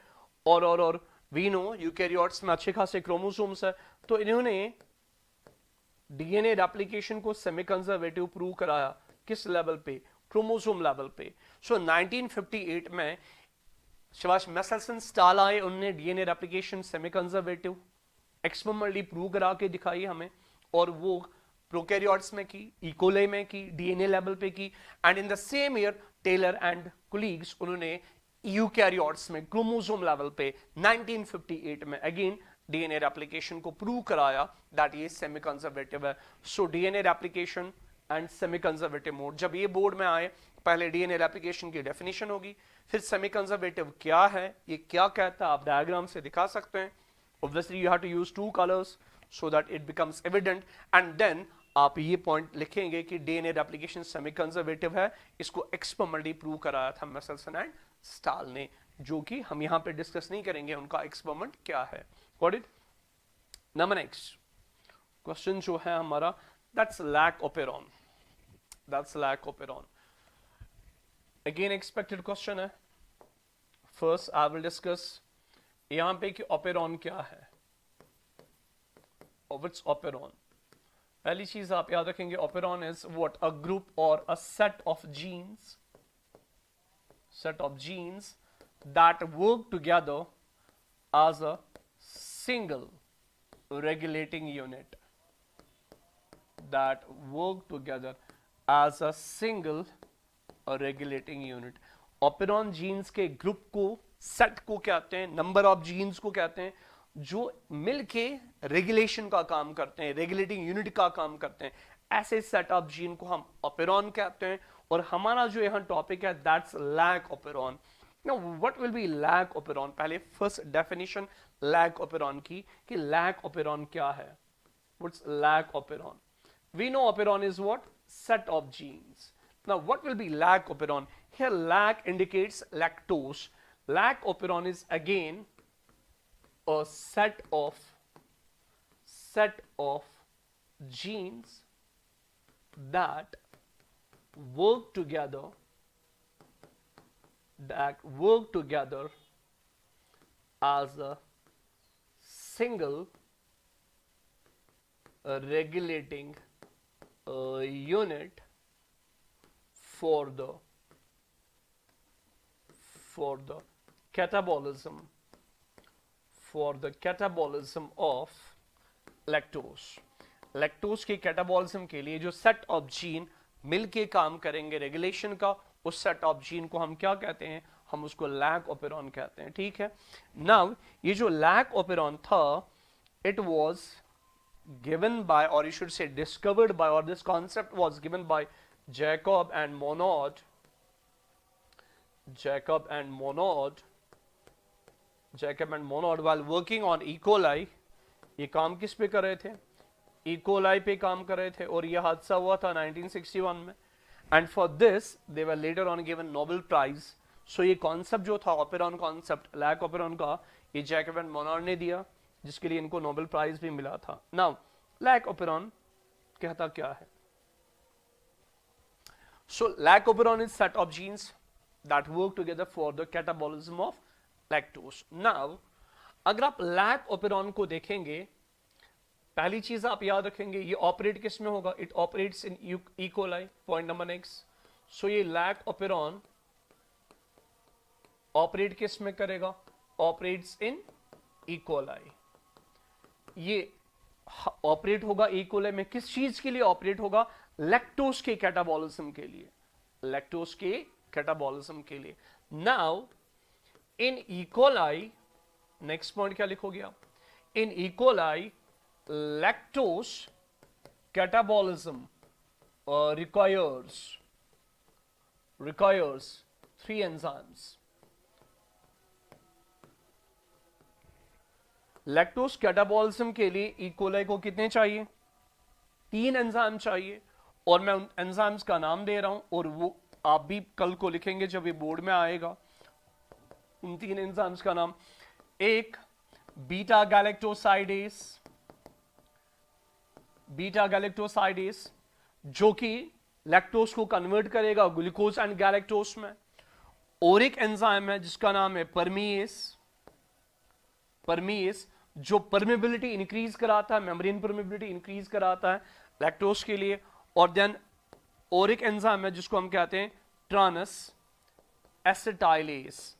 और वी नो यूकैरियोट्स में अच्छे खासे क्रोमोसोम्स है। तो इन्होंने डीएनए रेप्लिकेशन को सेमी कंजर्वेटिव प्रूव कराया। किस लेवल पे? क्रोमोसोम लेवल पे। सो 1958 में शिवाश मेसेल्सन स्टाल आए, उन्होंने DNA replication semi conservative experimentally prove करा के दिखाई हमें, और वो प्रोकैरियोट्स में की, इकोले में की, डीएनए लेवल पे की। And in the same year Taylor and colleagues उन्होंने यूकैरियोट्स में क्रोमोसोम लेवल पे 1958 में अगेन डीएनए रेप्लिकेशन को प्रूव कराया दैट ये सेमी कंजर्वेटिव है। So DNA replication and semi conservative mode, जब ये बोर्ड में आए, पहले डीएनए रेप्लिकेशन की डेफिनेशन होगी, फिर सेमी कंजर्वेटिव क्या है, ये क्या कहता है, आप डायग्राम से दिखा सकते हैं। Obviously you have to use two colors so that it becomes evident, and then आप ये पॉइंट लिखेंगे कि डीएनए रेप्लिकेशन सेमी कंजर्वेटिव है, इसको एक्सपेरिमेंटली प्रूव कराया था मेसेल्सन एंड स्टाल ने, जो कि हम यहां पे डिस्कस नहीं करेंगे उनका एक्सपेरिमेंट क्या है। Got it? Number next question जो है हमारा, that's lac operon, that's lac operon, again expected question है। फर्स्ट आई विल डिस्कस यहां पे कि ओपेरॉन क्या है, व्हाट्स ओपेरॉन। पहली चीज आप याद रखेंगे, operon is what? A group और a set of genes, set of genes that work together as a single regulating unit, that work together as a single regulating unit। Operon genes के ग्रुप को, सेट को कहते हैं, नंबर ऑफ जीन्स को कहते हैं, जो मिलके रेगुलेशन का काम करते हैं, रेगुलेटिंग यूनिट का काम करते हैं। ऐसे सेट ऑफ जीन को हम ओपेरॉन कहते हैं। और हमारा जो यहां टॉपिक है that's lac operon. Now what will be lac operon? पहले फर्स्ट डेफिनेशन लैक ओपेरॉन की, कि लैक ओपेरॉन क्या है, what's lac operon. We know operon is what? Set of genes. Now what will be lac operon? Here lac indicates lactose. Lac operon is again a set of genes that work together as a single regulating unit for the catabolism of lactose। Lactose के कैटाबॉलिज्म के लिए जो सेट ऑफ जीन मिलके काम करेंगे रेगुलेशन का, उस सेट ऑफ जीन को हम क्या कहते हैं? हम उसको लैक ओपेरॉन कहते हैं। ठीक है। नाउ ये जो लैक ओपेरॉन था, इट वाज गिवन बाय, और you should say discovered by, और this concept was given by Jacob and Monod while working on E. coli। ये काम किस पे कर रहे थे? E. coli पे काम कर रहे थे, और ये हादसा हुआ था 1961 में। And for this they were later on given Nobel prize. So ये कॉन्सेप्ट जो था ओपेरॉन कॉन्सेप्ट, लैक ओपेरॉन का, ये जैकब एंड मोनोड ने दिया, जिसके लिए इनको नोबेल प्राइज भी मिला था। नाउ लैक ओपेरॉन कहता क्या है? So lac operon is set of genes that work together for the catabolism of lactose। Now अगर आप लैक ओपेरॉन को देखेंगे, पहली चीज आप याद रखेंगे, ये ऑपरेट किस में होगा? It operates in E coli, point number next. So ये लैक ओपेरॉन ऑपरेट किस में करेगा? Operates in E coli. ये ऑपरेट होगा ई कोलाई में, किस चीज के लिए ऑपरेट होगा? लैक्टोज के कैटाबॉलिज्म के लिए, लैक्टोज के कैटाबॉलिज्म के लिए। Now in E coli, next point क्या लिखोगे आप? In E coli lactose catabolism requires 3 enzymes। Lactose catabolism के लिए ई कोलाई को कितने चाहिए? 3 एंजाइम चाहिए, और मैं उन एंजाइम्स का नाम दे रहा हूं, और वो आप भी कल को लिखेंगे जब ये बोर्ड में आएगा उन 3 एंजाइम्स का नाम। एक बीटा गैलेक्टोसाइडेस जो कि लैक्टोज को कन्वर्ट करेगा ग्लूकोज एंड गैलेक्टोज में, और एक एंजाइम है जिसका नाम है परमीएस, परमीएस जो परमेबिलिटी इंक्रीज कराता है, मेम्ब्रेन परमेबिलिटी इंक्रीज कराता है लैक्टोज के लिए। और देन और एक एंजाइम है जिसको हम कहते हैं ट्रांस एसिटाइलेस,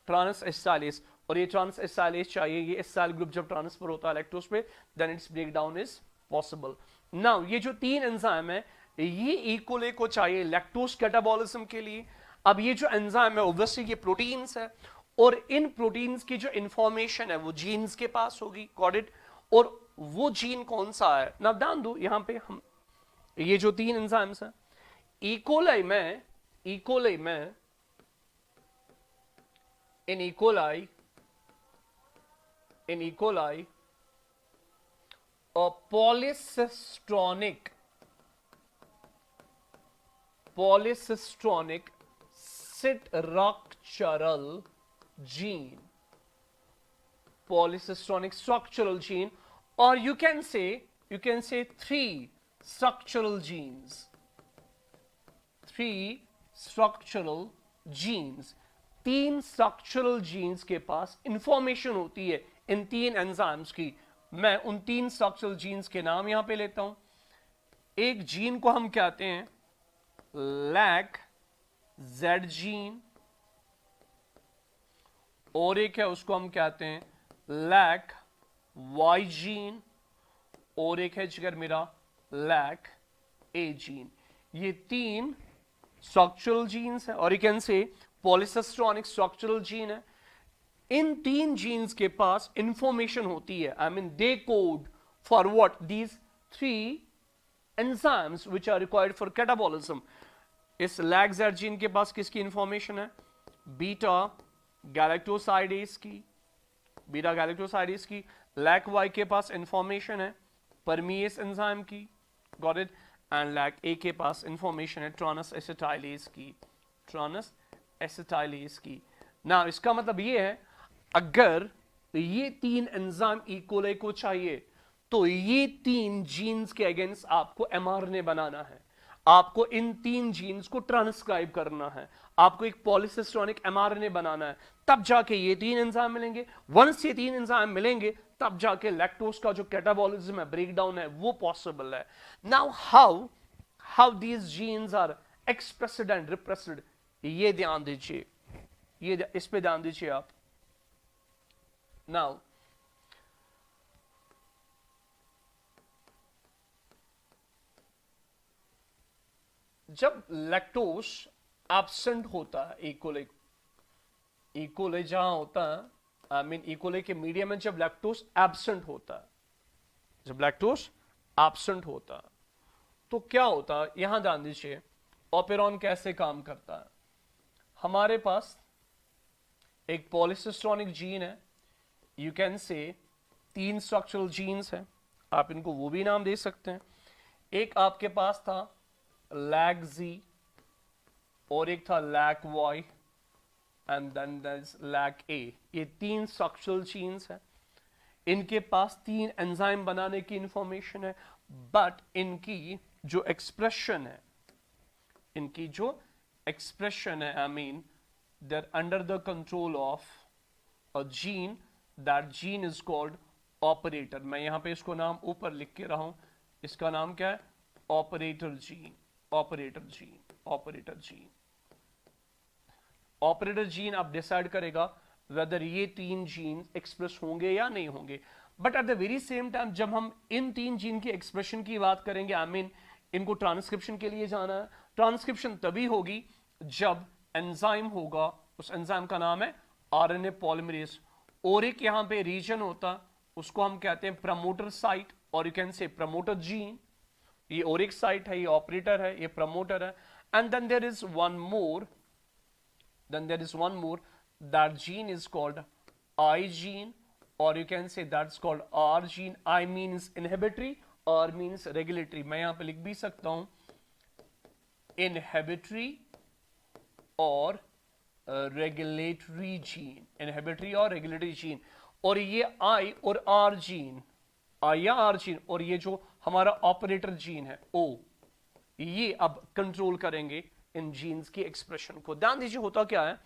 ट्रांस एसिटाइलेस। और ये ट्रांस एसिटाइलेस चाहिए, ये एसिटाइल ग्रुप जब ट्रांसफर होता है लैक्टोज पे, then it's break down is possible. Now ये जो तीन एंजाइम है ये इकोले को चाहिए लैक्टोज कैटाबॉलिज्म के लिए। अब ये जो एंजाइम है ऑब्वियसली ये प्रोटीन्स है, और इन प्रोटीन्स की जो इंफॉर्मेशन है वो जीन्स के पास होगी, गॉट इट। और वो जीन कौन सा है, ना ध्यान दो यहां पे हम ये जो तीन एंजाइम्स हैं इकोलाई में, इकोलाई में in E coli, in E coli polycistronic, polycistronic structural gene, polycystonic structural gene, or you can say three structural genes, three structural genes। तीन structural genes के पास इंफॉर्मेशन होती है इन तीन एंजाइम्स की। मैं उन तीन structural genes के नाम यहां पे लेता हूं। एक जीन को हम कहते हैं लैक Z जीन, और एक है उसको हम कहते हैं लैक Y जीन, और एक है जिगर मेरा लैक A जीन। ये तीन स्ट्रक्चरल जीन्स है, और you can say polycistronic structural gene है। इन तीन जीन्स के पास इंफॉर्मेशन होती है, I mean they code for what, these three enzymes which are required for catabolism. इस लैक जेड जीन के पास किसकी इंफॉर्मेशन है, बीटा गैलेक्टोसाइडेज की, बीटा गैलेक्टोसाइडेज की। लैक वाई के पास इंफॉर्मेशन है परमीएस एंजाइम की, got it. And lac A के पास इंफॉर्मेशन है ट्रांस एसिटाइलेज की, ट्रांस एसिटाइलेज की। ना इसका मतलब ये है अगर ये तीन एंजाइम इकोले को चाहिए तो ये तीन जीन्स के अगेंस्ट आपको एमआरएनए बनाना है, आपको इन तीन जीन्स को ट्रांसक्राइब करना है, आपको एक पॉलीसिस्ट्रॉनिक एमआरएनए बनाना है, तब जाके ये तीन एंजाइम मिलेंगे। वंस ये तीन एंजाइम मिलेंगे तब जाके लैक्टोज का जो कैटाबॉलिज्म है, ब्रेक डाउन है, वो पॉसिबल है। Now how these genes are expressed and repressed, ये ध्यान दीजिए, ये इस पे ध्यान दीजिए आप। नाउ जब लैक्टोज एब्सेंट होता है इकोले, इकोले जहां होता है, आई मीन इकोले के मीडियम में जब लैक्टोज एब्सेंट होता है, जब लैक्टोज एब्सेंट होता है तो क्या होता है, यहां ध्यान दीजिए ऑपेरॉन कैसे काम करता है। हमारे पास एक पॉलीसिस्ट्रॉनिक जीन है, यू कैन से तीन स्ट्रक्चरल जीन्स हैं, आप इनको वो भी नाम दे सकते हैं। एक आपके पास था लैक जी, और एक था lac Y, and then there is lac A. ये तीन स्ट्रक्चरल जीन्स हैं, इनके पास तीन एंजाइम बनाने की इंफॉर्मेशन है, बट इनकी जो एक्सप्रेशन है, इनकी जो एक्सप्रेशन है, I mean they're under the control of a gene, that gene is called operator। मैं यहां पे इसको नाम ऊपर लिख के रहा हूं, इसका नाम क्या है, operator gene, operator gene, operator gene. Operator gene आप डिसाइड करेगा वेदर ये तीन जीन एक्सप्रेस होंगे या नहीं होंगे। But at the very same time जब हम इन तीन जीन की एक्सप्रेशन की बात करेंगे, आई मीन इनको ट्रांसक्रिप्शन के लिए जाना है, ट्रांसक्रिप्शन तभी होगी जब एंजाइम होगा, उस एंजाइम का नाम है आरएनए पॉलीमरेज। और एक यहां पे रीजन होता, उसको हम कहते हैं प्रमोटर साइट, और यू कैन से प्रमोटर जीन। ये और एक साइट है, ये ऑपरेटर है, ये प्रमोटर है। And then there is one more, then there is one more, that gene is called I gene, or you can say that's called R gene। I means inhibitory, R means regulatory। मैं यहां पे लिख भी सकता हूं inhibitory और regulatory gene, inhibitory और regulatory gene। और ये I और R gene, I या R gene, और ये जो हमारा ऑपरेटर जीन है O, ये अब कंट्रोल करेंगे इन जीन्स की एक्सप्रेशन को। ध्यान दीजिए होता क्या है,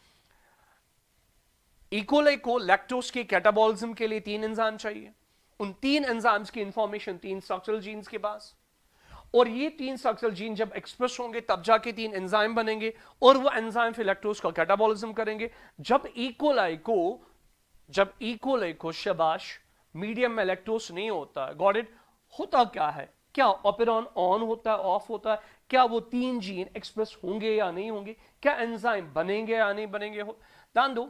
इकोलाई को लैक्टोज के कैटाबॉलिज्म के लिए 3 एंजाइम चाहिए। उन 3 एंजाइम्स की इंफॉर्मेशन 3 स्ट्रक्चरल जीन्स के पास, और ये 3 स्ट्रक्चरल जीन जब एक्सप्रेस होंगे तब जाके 3 एंजाइम बनेंगे, और वो एंजाइम फिर लैक्टोज का कैटाबॉलिज्म करेंगे। जब इकोलाई को शाबाश मीडियम में लैक्टोज नहीं होता, गॉट इट, होता क्या है, क्या ऑपेरॉन ऑन होता है, ऑफ होता है, क्या वो 3 जीन एक्सप्रेस होंगे या नहीं होंगे, क्या एंजाइम बनेंगे या नहीं बनेंगे। ध्यान दो,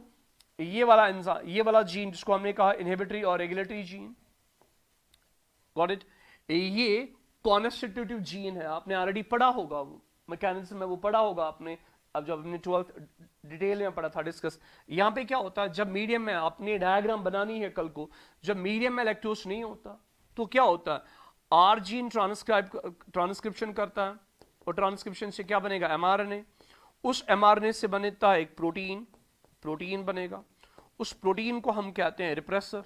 ये वाला एंजाइम, ये वाला जीन जिसको हमने कहा इनहिबिटरी और रेगुलेटरी जीन, गॉट इट, ये कॉन्स्टिट्यूटिव जीन है। आपने ऑलरेडी पढ़ा होगा, वो मैकेनिज्म में वो पढ़ा होगा आपने, अब जब हमने 12th डिटेल में पढ़ा था, डिस्कस। यहां पे क्या होता है, जब मीडियम में आपने डायग्राम बनानी है कल को, जब मीडियम में लैक्टोज नहीं होता तो क्या होता है, आर जीन ट्रांसक्रिप्शन करता है, और ट्रांसक्रिप्शन से क्या बनेगा, एमआरएनए। उस एमआरएनए से बनता है एक प्रोटीन बनेगा। उस प्रोटीन को हम कहते हैं रिप्रेसर,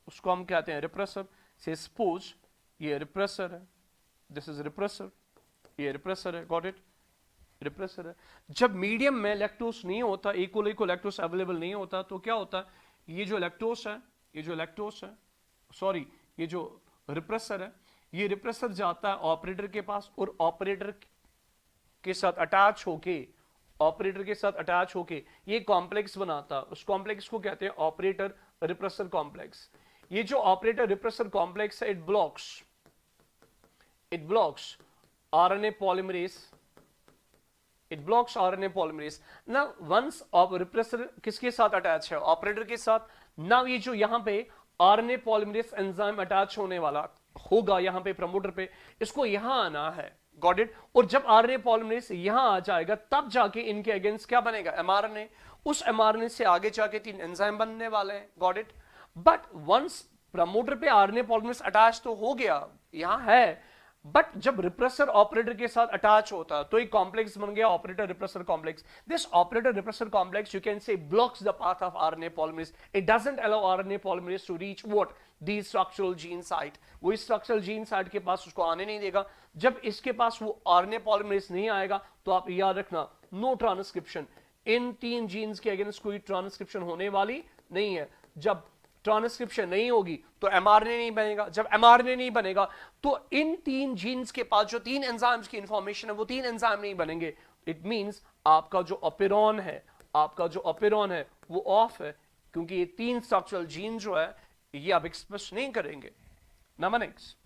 उसको हम कहते हैं रिप्रेसर। से सपोज ये रिप्रेसर है, दिस इज रिप्रेसर, ये रिप्रेसर है, गॉट इट, रिप्रेसर है। जब मीडियम में लैक्टोज नहीं होता, इकोलाई को लैक्टोज अवेलेबल नहीं होता, तो क्या होता है, ये जो लैक्टोज है, सॉरी, ये जो रिप्रेसर है, ये रिप्रेसर जाता है ऑपरेटर के पास, और ऑपरेटर के साथ अटैच होके ये कॉम्प्लेक्स बनाता है। उस कॉम्प्लेक्स को कहते हैं ऑपरेटर रिप्रेसर कॉम्प्लेक्स। ये जो ऑपरेटर रिप्रेसर कॉम्प्लेक्स है, इट ब्लॉक्स आरएनए पॉलीमरेज। ना वंस ऑफ रिप्रेसर किसके साथ अटैच है, ऑपरेटर के साथ। ना ये जो यहां पे आरएनए पॉलीमरेज एंजाइम अटैच होने वाला होगा यहां पे प्रमोटर पे, इसको यहां आना है, गॉट इट। और जब आरएनए पॉलीमरेज यहां आ जाएगा तब जाके इनके अगेंस्ट क्या बनेगा, एमआरएनए। उस एमआरएनए से आगे जाके 3 एंजाइम बनने वाले हैं, got it. But once promoter पे आरएनए पॉलीमरेज अटैच तो हो गया, यहां है, बट जब रिप्रेसर ऑपरेटर के साथ अटैच होता तो एक कॉम्प्लेक्स बन गया operator repressor complex. This operator repressor complex you can say blocks the path of RNA polymerase. It doesn't allow RNA polymerase to reach what, the structural gene site. वो स्ट्रक्चरल जीन साइट के पास उसको आने नहीं देगा। जब इसके पास वो आरएनए पॉलीमरेज नहीं आएगा तो आप याद रखना, नो ट्रांसक्रिप्शन। इन 3 जीन्स के अगेंस्ट कोई ट्रांसक्रिप्शन होने वाली नहीं है। जब ट्रांसक्रिप्शन नहीं होगी तो एमआरएनए नहीं बनेगा। जब एमआरएनए नहीं बनेगा तो इन 3 जीन्स के पास जो 3 एंजाइम्स की इंफॉर्मेशन है वो 3 एंजाइम नहीं बनेंगे। इट मींस आपका जो ऑपेरॉन है वो ऑफ है, क्योंकि ये 3 स्ट्रक्चरल जीन जो है ये आप एक्सप्रेस नहीं करेंगे। नंबर नेक्स्ट,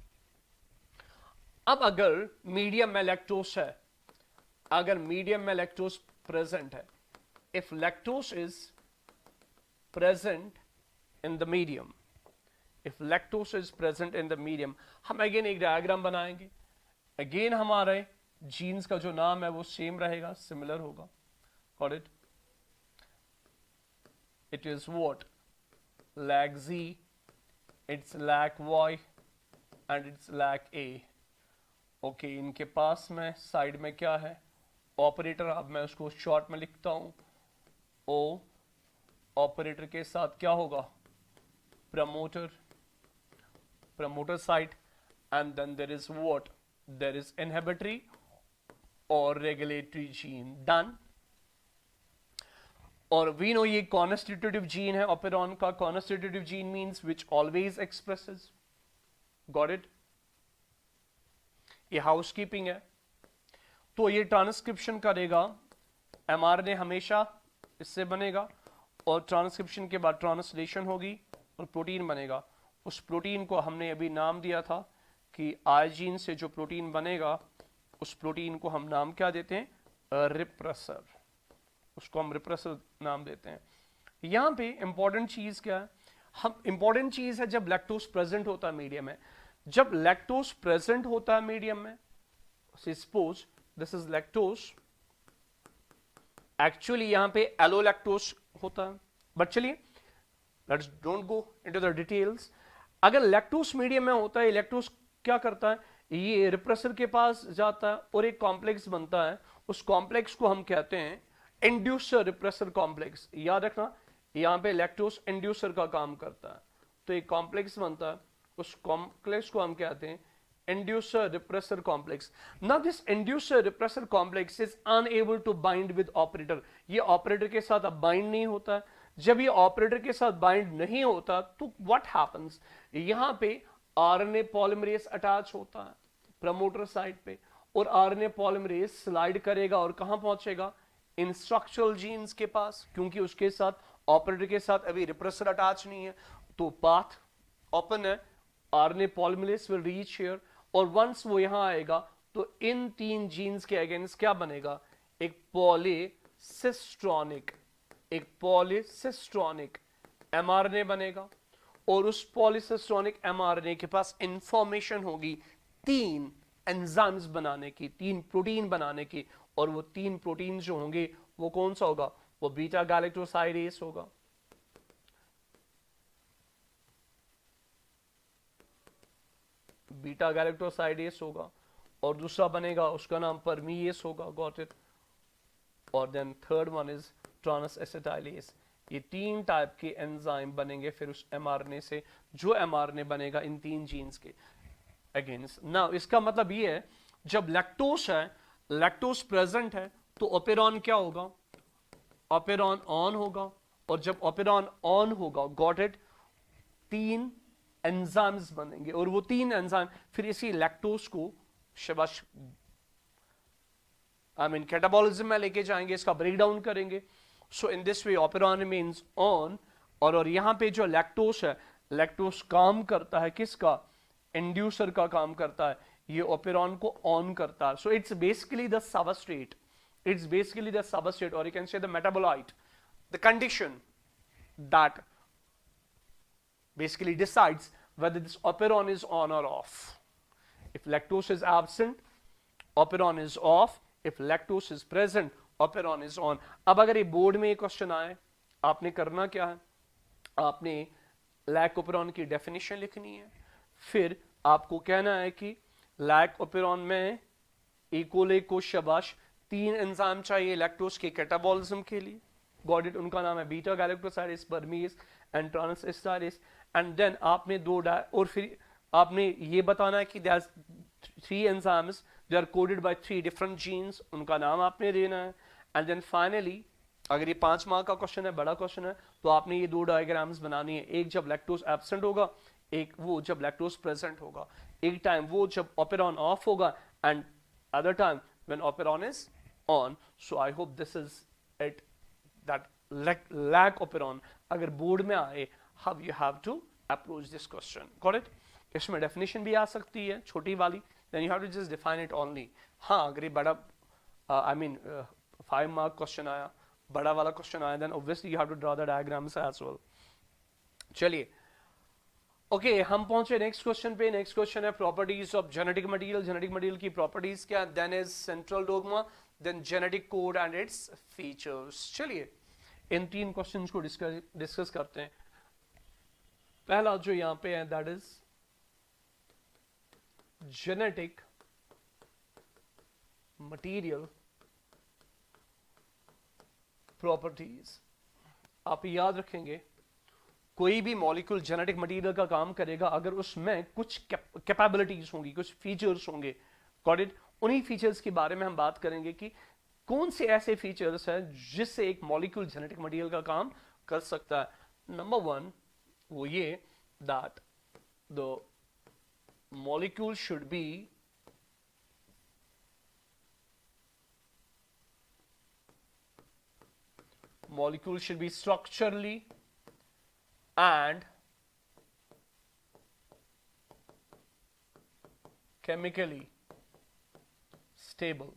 अब अगर मीडियम में लैक्टोज है, अगर मीडियम में लैक्टोज प्रेजेंट है, if lactose is present in the medium, if lactose is present in the medium, हम अगेन एक डायग्राम बनाएंगे। अगेन हमारे जीन्स का जो नाम है वो सेम रहेगा, सिमिलर होगा, got it, it is what, lac Z, it's lac Y and it's lac A। Okay, इनके पास में साइड में क्या है, ऑपरेटर। अब मैं उसको शॉर्ट में लिखता हूं, ओ, ऑपरेटर के साथ क्या होगा, promoter site, and then there is what, there is inhibitory or regulatory gene, done। और we know ये constitutive gene है operon का। constitutive gene means which always expresses, got it, ये हाउसकीपिंग है। तो ये ट्रांसक्रिप्शन करेगा, एमआरएनए हमेशा इससे बनेगा, और ट्रांसक्रिप्शन के बाद ट्रांसलेशन होगी और प्रोटीन बनेगा। उस प्रोटीन को हमने अभी नाम दिया था कि आई जीन से जो प्रोटीन बनेगा उस प्रोटीन को हम नाम क्या देते हैं, रिप्रेसर। उसको हम रिप्रेसर नाम देते हैं। यहां पे इंपॉर्टेंट चीज क्या है, इंपॉर्टेंट चीज है जब लैक्टोज प्रेजेंट होता है मीडियम में। जब लैक्टोज प्रेजेंट होता है मीडियम में, suppose this is lactose, actually यहां पे एलोलैक्टोज होता है, बट चलिए let's don't go into the details. अगर लैक्टोज मीडियम में होता है, लैक्टोज क्या करता है, ये रिप्रेसर के पास जाता है और एक कॉम्प्लेक्स बनता है। उस कॉम्प्लेक्स को हम कहते हैं इंड्यूसर रिप्रेसर कॉम्प्लेक्स। याद रखना, यहां पे लैक्टोज इंड्यूसर का काम करता है, तो एक कॉम्प्लेक्स बनता है, उस कॉम्प्लेक्स को हम कहते हैं inducer repressor complex. Now this inducer repressor complex is unable to bind with operator. ये ऑपरेटर के साथ अब बाइंड नहीं होता. जब ये ऑपरेटर के साथ बाइंड नहीं होता तो व्हाट हैपेंस, यहां पे आरएनए पॉलीमरेज अटैच होता है प्रमोटर साइड पे, और आरएनए पॉलीमरेज स्लाइड करेगा और कहां पहुंचेगा, इन स्ट्रक्चरल जीन्स के पास, क्योंकि उसके साथ ऑपरेटर के साथ अभी रिप्रेसर अटैच नहीं है, तो पाथ ओपन है. RNA polymerase will reach here, और वंस वो यहां आएगा तो इन तीन जीन्स के अगेंस्ट क्या बनेगा, एक पॉलीसिस्ट्रॉनिक एमआरएनए बनेगा, और उस पॉलीसिस्ट्रॉनिक एमआरएनए के पास इंफॉर्मेशन होगी तीन एंजाइम्स बनाने की, तीन प्रोटीन बनाने की, और वो तीन प्रोटीन जो होंगे वो कौन सा होगा, वो बीटा गैलेक्टोसाइडेस होगा. बीटा गैलेक्टोसाइडेस होगा, और दूसरा बनेगा उसका नाम परमीएस होगा. Got it. और then third one is trans acetylase. ये तीन टाइप के एंजाइम बनेंगे फिर उस एमआरएनए से, जो एमआरएनए बनेगा इन तीन जीन्स के अगेंस्ट. नाउ इसका मतलब ये है जब लैक्टोस है, लैक्टोस प्रेजेंट है, तो ओपेरॉन क्या होगा, ओपेरॉन ऑन होगा, और जब ओपेरॉन ऑन होगा, गॉट इट, तीन एंजाइम्स बनेंगे, और वो तीन एंजाइम फिर इसी लैक्टोस को शाबाश कैटाबॉलिज्म में लेके जाएंगे, इसका ब्रेक डाउन करेंगे. So in this way operon means on, और यहां पे जो लैक्टोस है, लैक्टोस काम करता है किसका, इंड्यूसर का काम करता है, ये ओपेरॉन को ऑन करता है. So it's basically the substrate, or you can say the metabolite, the condition that basically decides whether this operon is on or off. If lactose is absent, operon is off. If lactose is present, operon is on. अब अगर ये बोर्ड में एक क्वेश्चन आए, आपने करना क्या है, आपने लैक ओपेरॉन की डेफिनेशन लिखनी है, फिर आपको कहना है कि लैक ओपेरॉन में इकोले को शाबाश तीन एंजाइम चाहिए लैक्टोज के कैटाबॉलिज्म के लिए. Got it. उनका नाम है beta galactosidase, permease and transacetylase. And then आपने और फिर आपने ये बताना है कि there are three enzymes, they are coded by three different genes, उनका नाम आपने देना है. एंड देन फाइनली अगर ये 5 मार्क का क्वेश्चन है, बड़ा क्वेश्चन है, तो आपने ये दो डायग्राम्स बनानी है, एक जब लैक्टोज एब्सेंट होगा, एक वो जब लैक्टोज प्रेजेंट होगा. एक टाइम वो जब ओपेरॉन ऑफ होगा, and other time when operon is on. So I hope this is it, that lack operon अगर बोर्ड में आए, how you have to approach this question. Got it? इसमें definition भी आ सकती है छोटी वाली, then you have to just define it only. हाँ अगर ये बड़ा 5 mark question आया, बड़ा वाला question आया, then obviously you have to draw the diagrams as well. चलिए ओके हम पहुंचे नेक्स्ट क्वेश्चन पे. नेक्स्ट क्वेश्चन है properties of genetic material. Genetic material की प्रॉपर्टीज क्या, then is central dogma, then genetic code and its features. चलिए इन तीन क्वेश्चंस को डिस्कस करते हैं. पहला जो यहां पे है that is genetic material properties. आप याद रखेंगे कोई भी मॉलिक्यूल जेनेटिक मटेरियल का काम करेगा अगर उसमें कुछ कैपेबिलिटीज होंगी, कुछ फीचर्स होंगे. Got it. उन्हीं फीचर्स के बारे में हम बात करेंगे कि कौन से ऐसे फीचर्स हैं जिससे एक मॉलिक्यूल जेनेटिक मटेरियल का काम कर सकता है. नंबर 1 वो ये that the molecule should be structurally and chemically stable.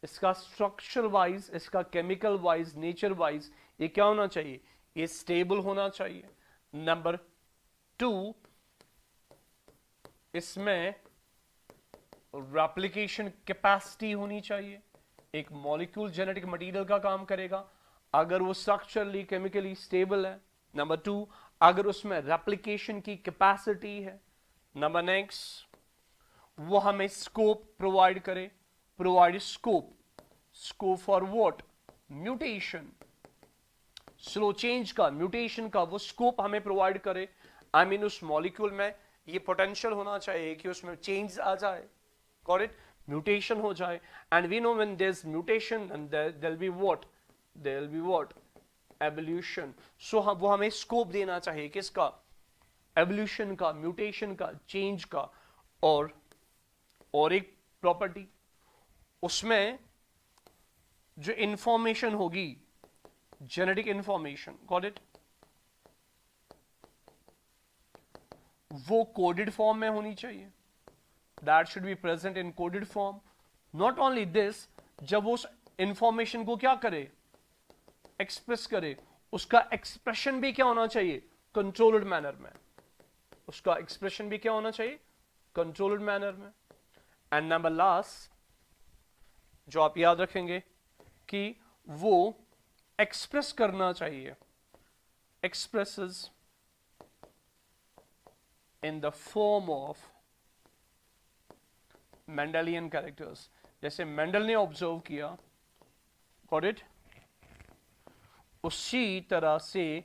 इसका स्ट्रक्चर वाइज, इसका केमिकल वाइज, नेचर वाइज ये क्या होना चाहिए, ये स्टेबल होना चाहिए. नंबर 2 इसमें रेप्लिकेशन कैपेसिटी होनी चाहिए. एक मॉलिक्यूल जेनेटिक मटेरियल का काम करेगा अगर वो स्ट्रक्चरली केमिकली स्टेबल है. नंबर 2 अगर उसमें रेप्लिकेशन की कैपेसिटी है. नंबर नेक्स्ट वो हमें स्कोप प्रोवाइड करे. Provide scope for what, mutation, slow change का, म्यूटेशन का वो स्कोप हमें प्रोवाइड करे. आई मीन उस मॉलिक्यूल में ये पोटेंशियल होना चाहिए कि उसमें चेंज आ जाए, गॉट इट, म्यूटेशन हो जाए. And we know when there is mutation and there will be what, there will be what, evolution. So वो हमें स्कोप देना चाहिए किसका, एवोल्यूशन का, म्यूटेशन का, चेंज का. और एक प्रॉपर्टी उसमें जो इंफॉर्मेशन होगी, जेनेटिक इंफॉर्मेशन, गॉट इट, वो कोडेड फॉर्म में होनी चाहिए. That should be present in coded form. Not only this, जब वो उस इंफॉर्मेशन को क्या करे, एक्सप्रेस करे, उसका एक्सप्रेशन भी क्या होना चाहिए, कंट्रोल्ड मैनर में. उसका एक्सप्रेशन भी क्या होना चाहिए, कंट्रोल्ड मैनर में. एंड नंबर लास्ट जो आप याद रखेंगे कि वो एक्सप्रेस करना चाहिए, expresses in the form of Mendelian characters. जैसे मेंडल ने ऑब्जर्व किया, गॉट इट, उसी तरह से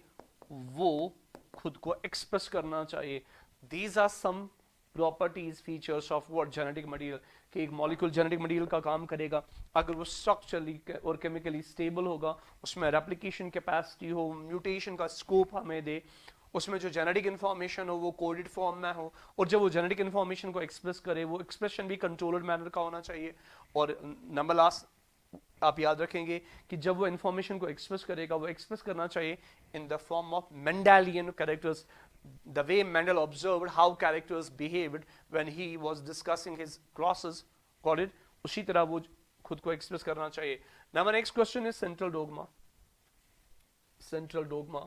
वो खुद को एक्सप्रेस करना चाहिए. These are some properties, features of what, genetic material. कि एक मॉलिक्यूल जेनेटिक मटेरियल का काम करेगा अगर वो स्ट्रक्चरली और केमिकली स्टेबल होगा, उसमें रेप्लिकेशन कैपेसिटी हो, म्यूटेशन का स्कोप हमें दे, उसमें जो जेनेटिक इन्फॉर्मेशन हो वो कोडेड फॉर्म में हो, और जब वो जेनेटिक इन्फॉर्मेशन को एक्सप्रेस करे वो एक्सप्रेशन भी कंट्रोल्ड मैनर का होना चाहिए. और नंबर लास्ट आप याद रखेंगे कि जब वो इन्फॉर्मेशन को एक्सप्रेस करेगा वो एक्सप्रेस करना चाहिए इन the form of Mendelian characters. The way Mendel observed how characters behaved when he was discussing his crosses, got it? उसी तरह वो खुद को एक्सप्रेस करना चाहिए. Now my next question is central dogma. Central dogma.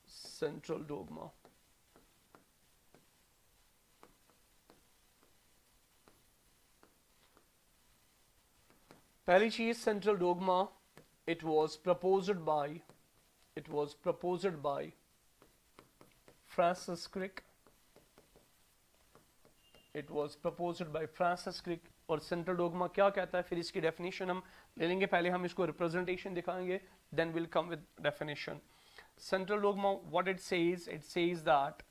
Central dogma. पहली चीज central dogma, it was proposed by Francis Crick. It was proposed by Francis Crick. और सेंट्रल डोगमा क्या कहता है, फिर इसकी डेफिनेशन हम ले लेंगे. पहले हम इसको रिप्रेजेंटेशन दिखाएंगे, then will come with definition. Central dogma, what it says that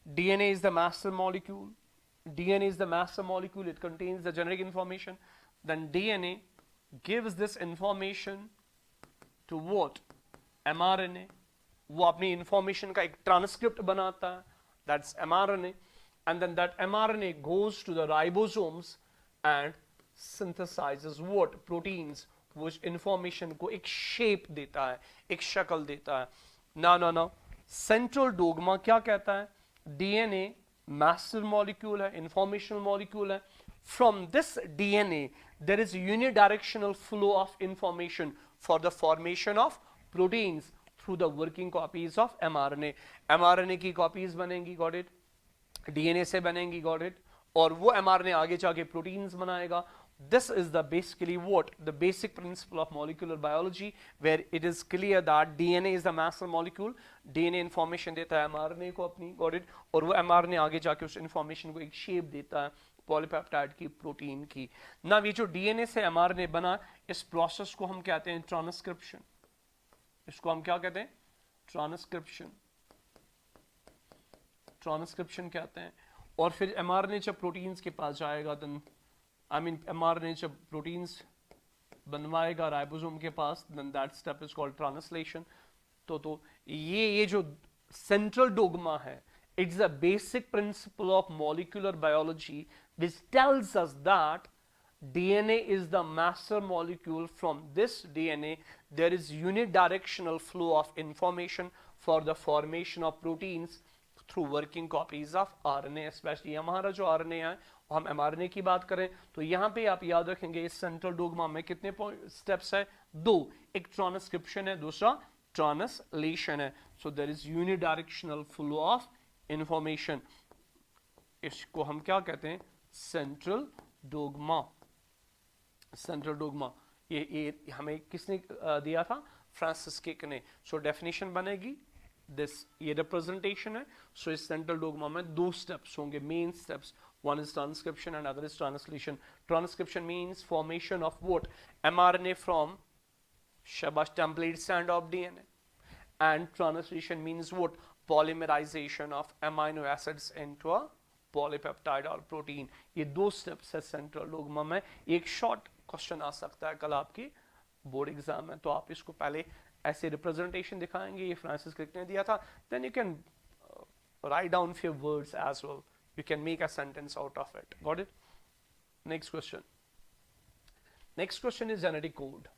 DNA is the master molecule. DNA is the master molecule. It contains the genetic information. Then DNA gives this information to what? mRNA. वो अपनी इंफॉर्मेशन का एक ट्रांसक्रिप्ट बनाता है, that's mRNA. And then that mRNA goes to the ribosomes and synthesizes what? Proteins. वो इंफॉर्मेशन को एक शेप देता है, एक शक्ल देता है. ना सेंट्रल डोगमा क्या कहता है, DNA master molecule है, informational molecule है. From this DNA there is unidirectional flow of information for the formation of proteins through the working copies of mRNA. mRNA की copies बनेंगी, got it, DNA से बनेंगी, got it, और वो mRNA आगे जाके proteins बनाएगा. This is the basically what? The basic principle of molecular biology, where it is clear that DNA is the master molecule. DNA information देता है mRNA को अपनी, got it, और वो mRNA आगे जाके उस information को एक shape देता है पॉलीपेप्टाइड की, प्रोटीन की. ना ये जो DNA से mRNA बना, इस प्रोसेस को हम कहते हैं ट्रांसक्रिप्शन. इसको हम क्या कहते हैं, ट्रांसक्रिप्शन. ट्रांसक्रिप्शन कहते हैं. और फिर mRNA जब प्रोटीन्स के पास जाएगा, देन mRNA जब प्रोटीन्स बनवाएगा राइबोसोम के पास, then that step is called translation. तो ये जो सेंट्रल डोगमा है, it's a basic principle of molecular biology which tells us that DNA is the master molecule. From this DNA there is unidirectional flow of information for the formation of proteins through working copies of RNA. especially हमारा जो RNA है, हम mRNA की बात करें तो यहाँ पे आप याद रखेंगे इस सेंट्रल डोगमा में कितने स्टेप्स है, दो. एक ट्रांसक्रिप्शन है, दूसरा ट्रांसलेशन है. so there is unidirectional flow of information. इसको हम क्या कहते हैं, सेंट्रल डोगमा. सेंट्रल डोगमा ये हमें किसने दिया था, फ्रांसिस क्रिक ने. सो डेफिनेशन बनेगी दिस, ये रिप्रेजेंटेशन है. सो इस सेंट्रल डोगमा में दो स्टेप्स होंगे, main steps. one is transcription and other is translation. Transcription means formation of what, mRNA from Shabash template strand of DNA, and translation means what, polymerization of amino acids into a polypeptide और प्रोटीन। ये 2 स्टेप्स है सेंट्रल डोग्मा में। एक शॉर्ट क्वेश्चन आ सकता है कल आपकी बोर्ड एग्जाम में, तो आप इसको पहले ऐसे रिप्रेजेंटेशन दिखाएंगे, ये फ्रांसिस क्रिक ने दिया था, then you can write down few words as well. You can make a sentence out of it. Got it? Next question. Next question is genetic code.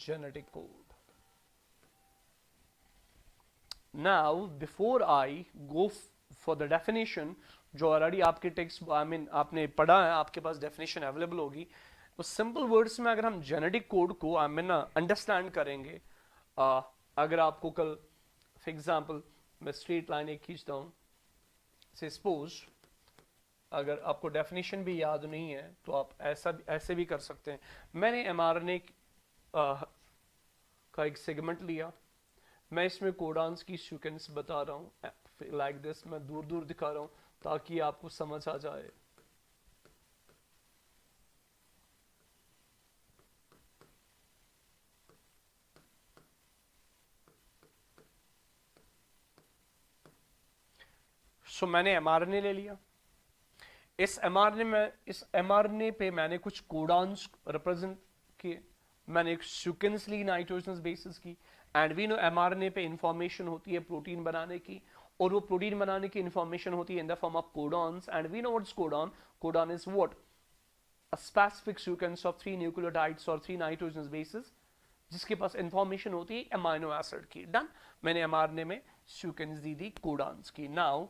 Genetic code. Now, before I go for the definition, जो ऑलरेडी आपके टेक्स्ट आपने पढ़ा है, आपके पास डेफिनेशन अवेलेबल होगी, तो सिंपल वर्ड्स में अगर हम जेनेटिक कोड को अंडरस्टैंड करेंगे, अगर आपको कल फॉर एग्जांपल मैं स्ट्रेट लाइन एक खींचता हूं, से सपोज अगर आपको डेफिनेशन भी याद नहीं है तो आप ऐसे भी कर सकते हैं। मैंने एमआरएनए का एक सेगमेंट लिया, मैं इसमें कोडान्स की सीक्वेंस बता रहा हूं लाइक दिस, मैं दूर दूर दिखा रहा हूं ताकि आपको समझ आ जाए। सो मैंने एमआरएनए ले लिया, इस एमआरएनए पे मैंने कुछ कोडान्स रिप्रेजेंट किए, मैंने एक सीक्वेंस ली नाइट्रोजनस बेसिस की, एंड वी नो एमआरएनए पे इंफॉर्मेशन होती है प्रोटीन बनाने की, और वो प्रोटीन बनाने की इंफॉर्मेशन होती है in the form of codons, and we know what is codon. Codon is what? A specific sequence of 3 nucleotides और 3 नाइट्रोजनस बेसिस जिसके पास इंफॉर्मेशन होती है अमाइनो एसिड की। डन, मैंने एमआरएनए में सीक्वेंस दी थी कोडॉन्स की। नाउ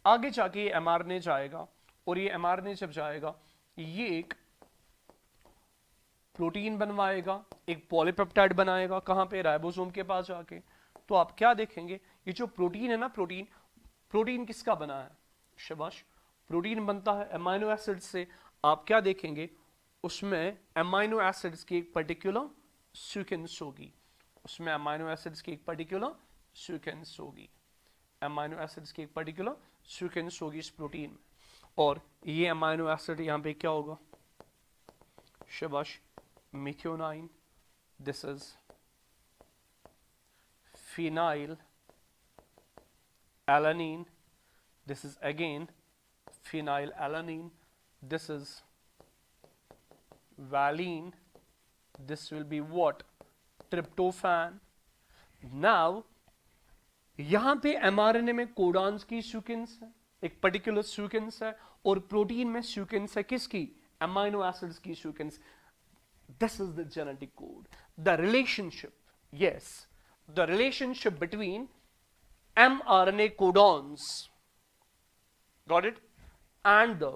आगे जाके एमआरएनए जाएगा, और ये एमआरएनए जब जाएगा ये एक प्रोटीन बनवाएगा, एक पॉलीपेप्टाइड बनाएगा, कहां पे? राइबोसोम के पास जाके। तो आप क्या देखेंगे, ये जो प्रोटीन है ना, प्रोटीन किसका बना है? शाबाश, प्रोटीन बनता है अमाइनो एसिड से। आप क्या देखेंगे, उसमें अमाइनो एसिड्स की एक पर्टिकुलर सीक्वेंस होगी, उसमें अमाइनो एसिड्स की एक पर्टिकुलर सीक्वेंस होगी, अमाइनो एसिड्स की एक पर्टिकुलर सीक्वेंस होगी इस प्रोटीन में। और ये अमाइनो एसिड यहाँ पे क्या होगा? शाबाश, methionine, this is phenyl alanine, this is again phenyl alanine, this is valine, this will be what? Tryptophan. Now यहां पे एमआरएनए में कोडॉन्स की सीक्वेंस है, एक पर्टिकुलर सीक्वेंस है, और प्रोटीन में सीक्वेंस है किसकी? अमाइनो एसिड्स की sequence. This is the genetic code, the relationship, yes, the relationship between mRNA codons, got it, and the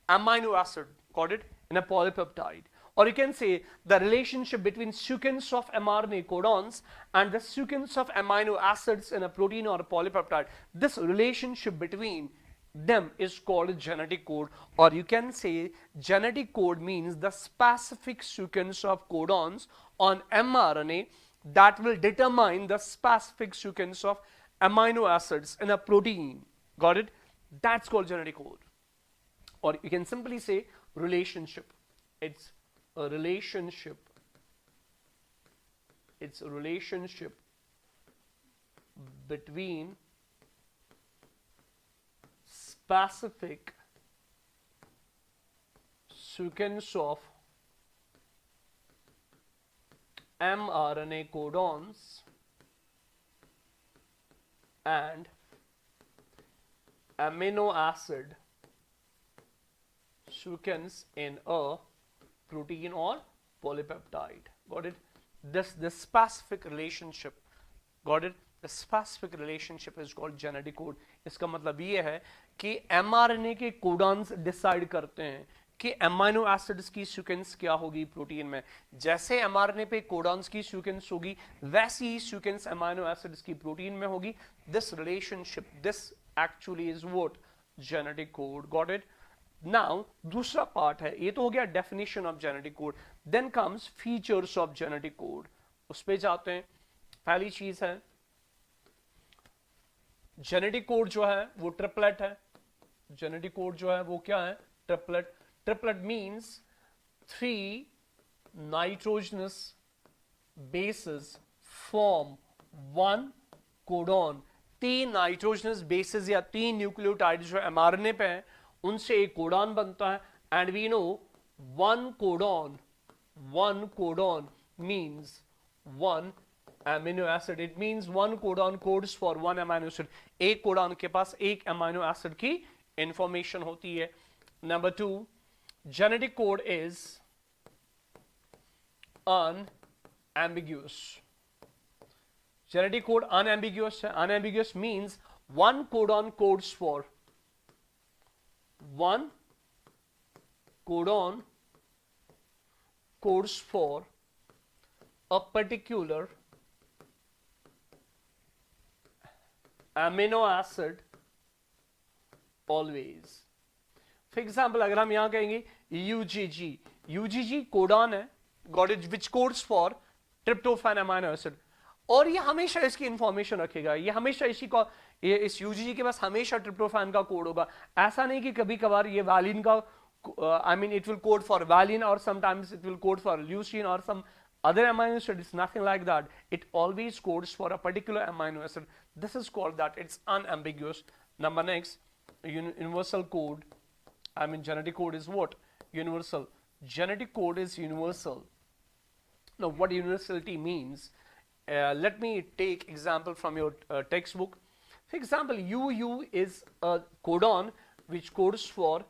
amino acid, got it, in a polypeptide. Or you can say the relationship between sequence of mRNA codons and the sequence of amino acids in a protein or a polypeptide. This relationship between them is called genetic code, or you can say genetic code means the specific sequence of codons on mRNA that will determine the specific sequence of amino acids in a protein. Got it? That's called genetic code. Or you can simply say relationship. It's a relationship. It's a relationship between specific sequence of mRNA codons and amino acid sequence in a protein or polypeptide. Got it? This specific relationship, got it? The specific relationship is called genetic code. इसका मतलब ये है कि mRNA के कोडॉन्स डिसाइड करते हैं कि अमाइनो एसिड्स की सीक्वेंस क्या होगी प्रोटीन में। जैसे एमआरएनए पे कोडॉन्स की सीक्वेंस होगी, वैसी ही सीक्वेंस अमाइनो एसिड्स की प्रोटीन में होगी। This relationship, this actually is what? Genetic code. Got it? Now दूसरा पार्ट है, ये तो हो गया definition of genetic code. Then comes features of genetic code, उस पे जाते हैं। पहली चीज है जेनेटिक कोड जो है वो ट्रिपलेट है। जेनेटिक कोड जो है वो क्या है? Triplet. Triplet means 3 nitrogenous bases form 1 codon. 3 nitrogenous bases या 3 न्यूक्लियोटाइड जो एमआरएनए पे हैं उनसे एक कोडॉन बनता है। And we know 1 codon means 1 amino acid. It means 1 codon codes for 1 amino acid. एक कोडॉन के पास एक अमीनो एसिड की इंफॉर्मेशन होती है। Number 2, genetic code is unambiguous. Genetic code unambiguous है। Unambiguous means 1 codon codes for 1 codon codes for a particular amino acid always. For example, अगर हम यहां कहेंगे UGG कोडॉन है, got it, which codes for tryptophan amino acid, और ये हमेशा इसकी इंफॉर्मेशन रखेगा, ये हमेशा इस UGG के पास हमेशा ट्रिप्टोफैन का कोड होगा। ऐसा नहीं कि कभी कभार ये वालिन का I mean it will code for valine, or sometimes it will code for leucine or some other amino acid. It's nothing like that. It always codes for a particular amino acid. This is called that. It's unambiguous. Number next, universal code. I mean genetic code is what? Universal. Genetic code is universal. Now what universality means? Let me take example from your textbook. For example, UU is a codon which codes for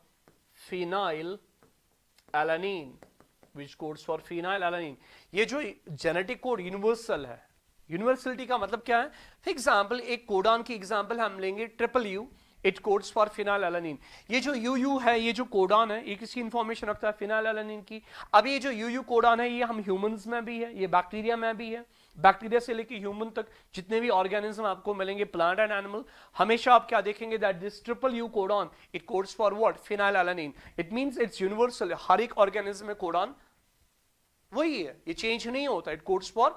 phenylalanine, which codes for phenylalanine. ये जो जेनेटिक कोड यूनिवर्सल है, यूनिवर्सलिटी का मतलब क्या है? फॉर एग्जाम्पल एक कोडॉन की एग्जाम्पल हम लेंगे UU, it codes for phenylalanine. ये जो UU है, ये जो कोडॉन है, ये किसकी इंफॉर्मेशन रखता है? फिनाइलएलानिन की। अब ये जो UU कोडॉन है, ये हम ह्यूमंस में भी है, ये बैक्टीरिया में भी है। बैक्टीरिया से लेके ह्यूमन तक जितने भी ऑर्गेनिज्म आपको मिलेंगे, प्लांट एंड एनिमल, हमेशा आप क्या देखेंगे? That this UU codon it codes for what? Phenylalanine. It means it's universal. हर एक ऑर्गेनिज्म में कोडॉन वही है, ये चेंज नहीं होता। It codes for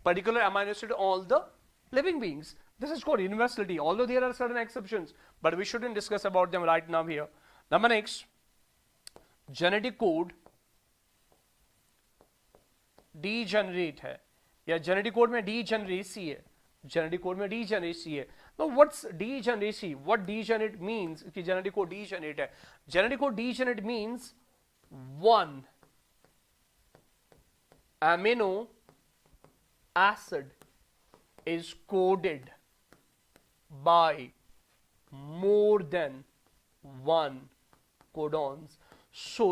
particular amino acid all the living beings. This is called universality, although there are certain exceptions, but we shouldn't discuss about them right now here. Number next, genetic code degenerate है, या genetic code में degeneracy है, genetic code में degeneracy है। Now what's degeneracy? What degenerate means? कि genetic code degenerate है। Genetic code degenerate means 1 amino acid is coded by more than 1 codons. So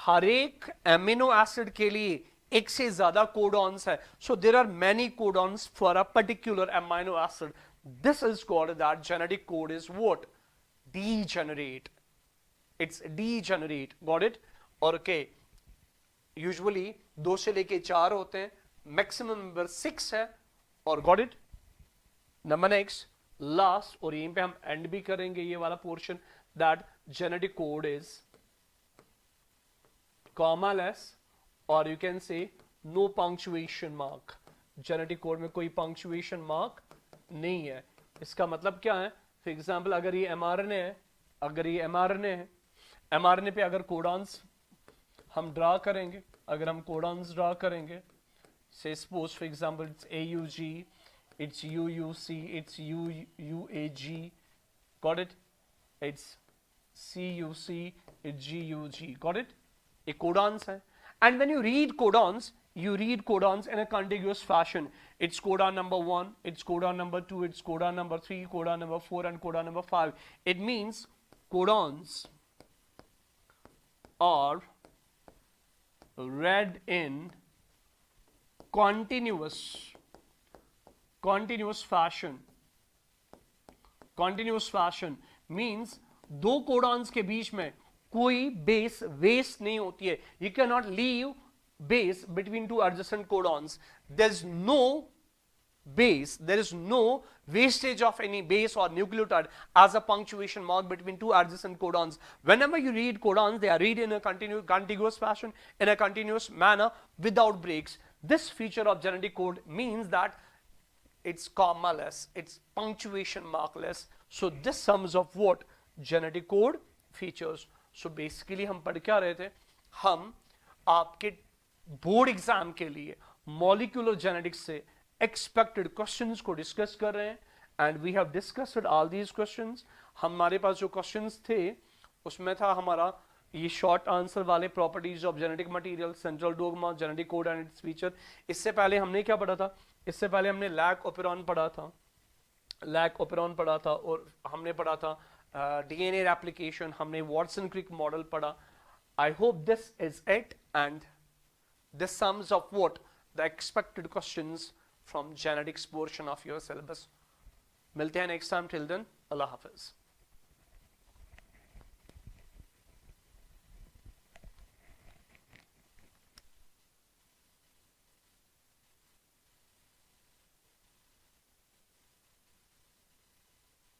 हर एक एमिनो एसिड के लिए एक से ज्यादा कोडॉन्स है। So there are many codons for a particular amino acid. This is called that genetic code is what? Degenerate. It's degenerate. Got it? और okay, usually 2 से लेके 4 होते हैं, मैक्सिमम नंबर 6 है। और got it. Number next, last, और यहीं पे हम एंड भी करेंगे ये वाला portion, that genetic code is commaless, और you can say no punctuation mark. Genetic code में कोई पंक्चुएशन मार्क नहीं है। इसका मतलब क्या है? फॉर एग्जाम्पल अगर ये एमआरएनए है, एमआरएनए पे अगर कोडॉन्स हम ड्रा करेंगे, अगर हम कोडॉन्स ड्रा करेंगे, say suppose for example it's AUG, it's UUC, it's UAG, got it? It's CUC, it's GUG, got it? ये codons है, and when you read codons in a contiguous fashion. It's codon number 1, it's codon number 2, it's codon number 3, codon number 4, and codon number 5. It means codons are read in continuous fashion means 2 codons के बीच में कोई बेस वेस्ट नहीं होती है। You cannot leave base between 2 adjacent codons. There is no wastage of any base or nucleotide as a punctuation mark between 2 adjacent codons. Whenever you read codons, they are read in a contiguous fashion, in a continuous manner, without breaks. This feature of genetic code means that it's commaless, it's punctuation markless. So this sums of what? Genetic code features. So basically हम पढ़ क्या रहे थे? हम आपके बोर्ड एग्जाम के लिए मॉलिक्यूलर जेनेटिक्स से एक्सपेक्टेड क्वेश्चंस को डिस्कस कर रहे हैं and we have discussed all these questions. हमारे पास जो क्वेश्चंस थे उसमें था हमारा ये शॉर्ट आंसर वाले, properties of genetic material, central dogma, genetic code and its feature. इससे पहले हमने क्या पढ़ा था? इससे पहले हमने लैक ओपेरॉन पढ़ा था, और हमने पढ़ा था डीएनए रेप्लिकेशन, हमने वॉटसन क्रिक मॉडल पढ़ा। I hope this is it and this sums up what the expected questions from genetics portion of your syllabus. मिलते हैं नेक्स्ट टाइम, टिल देन अल्लाह हाफिज।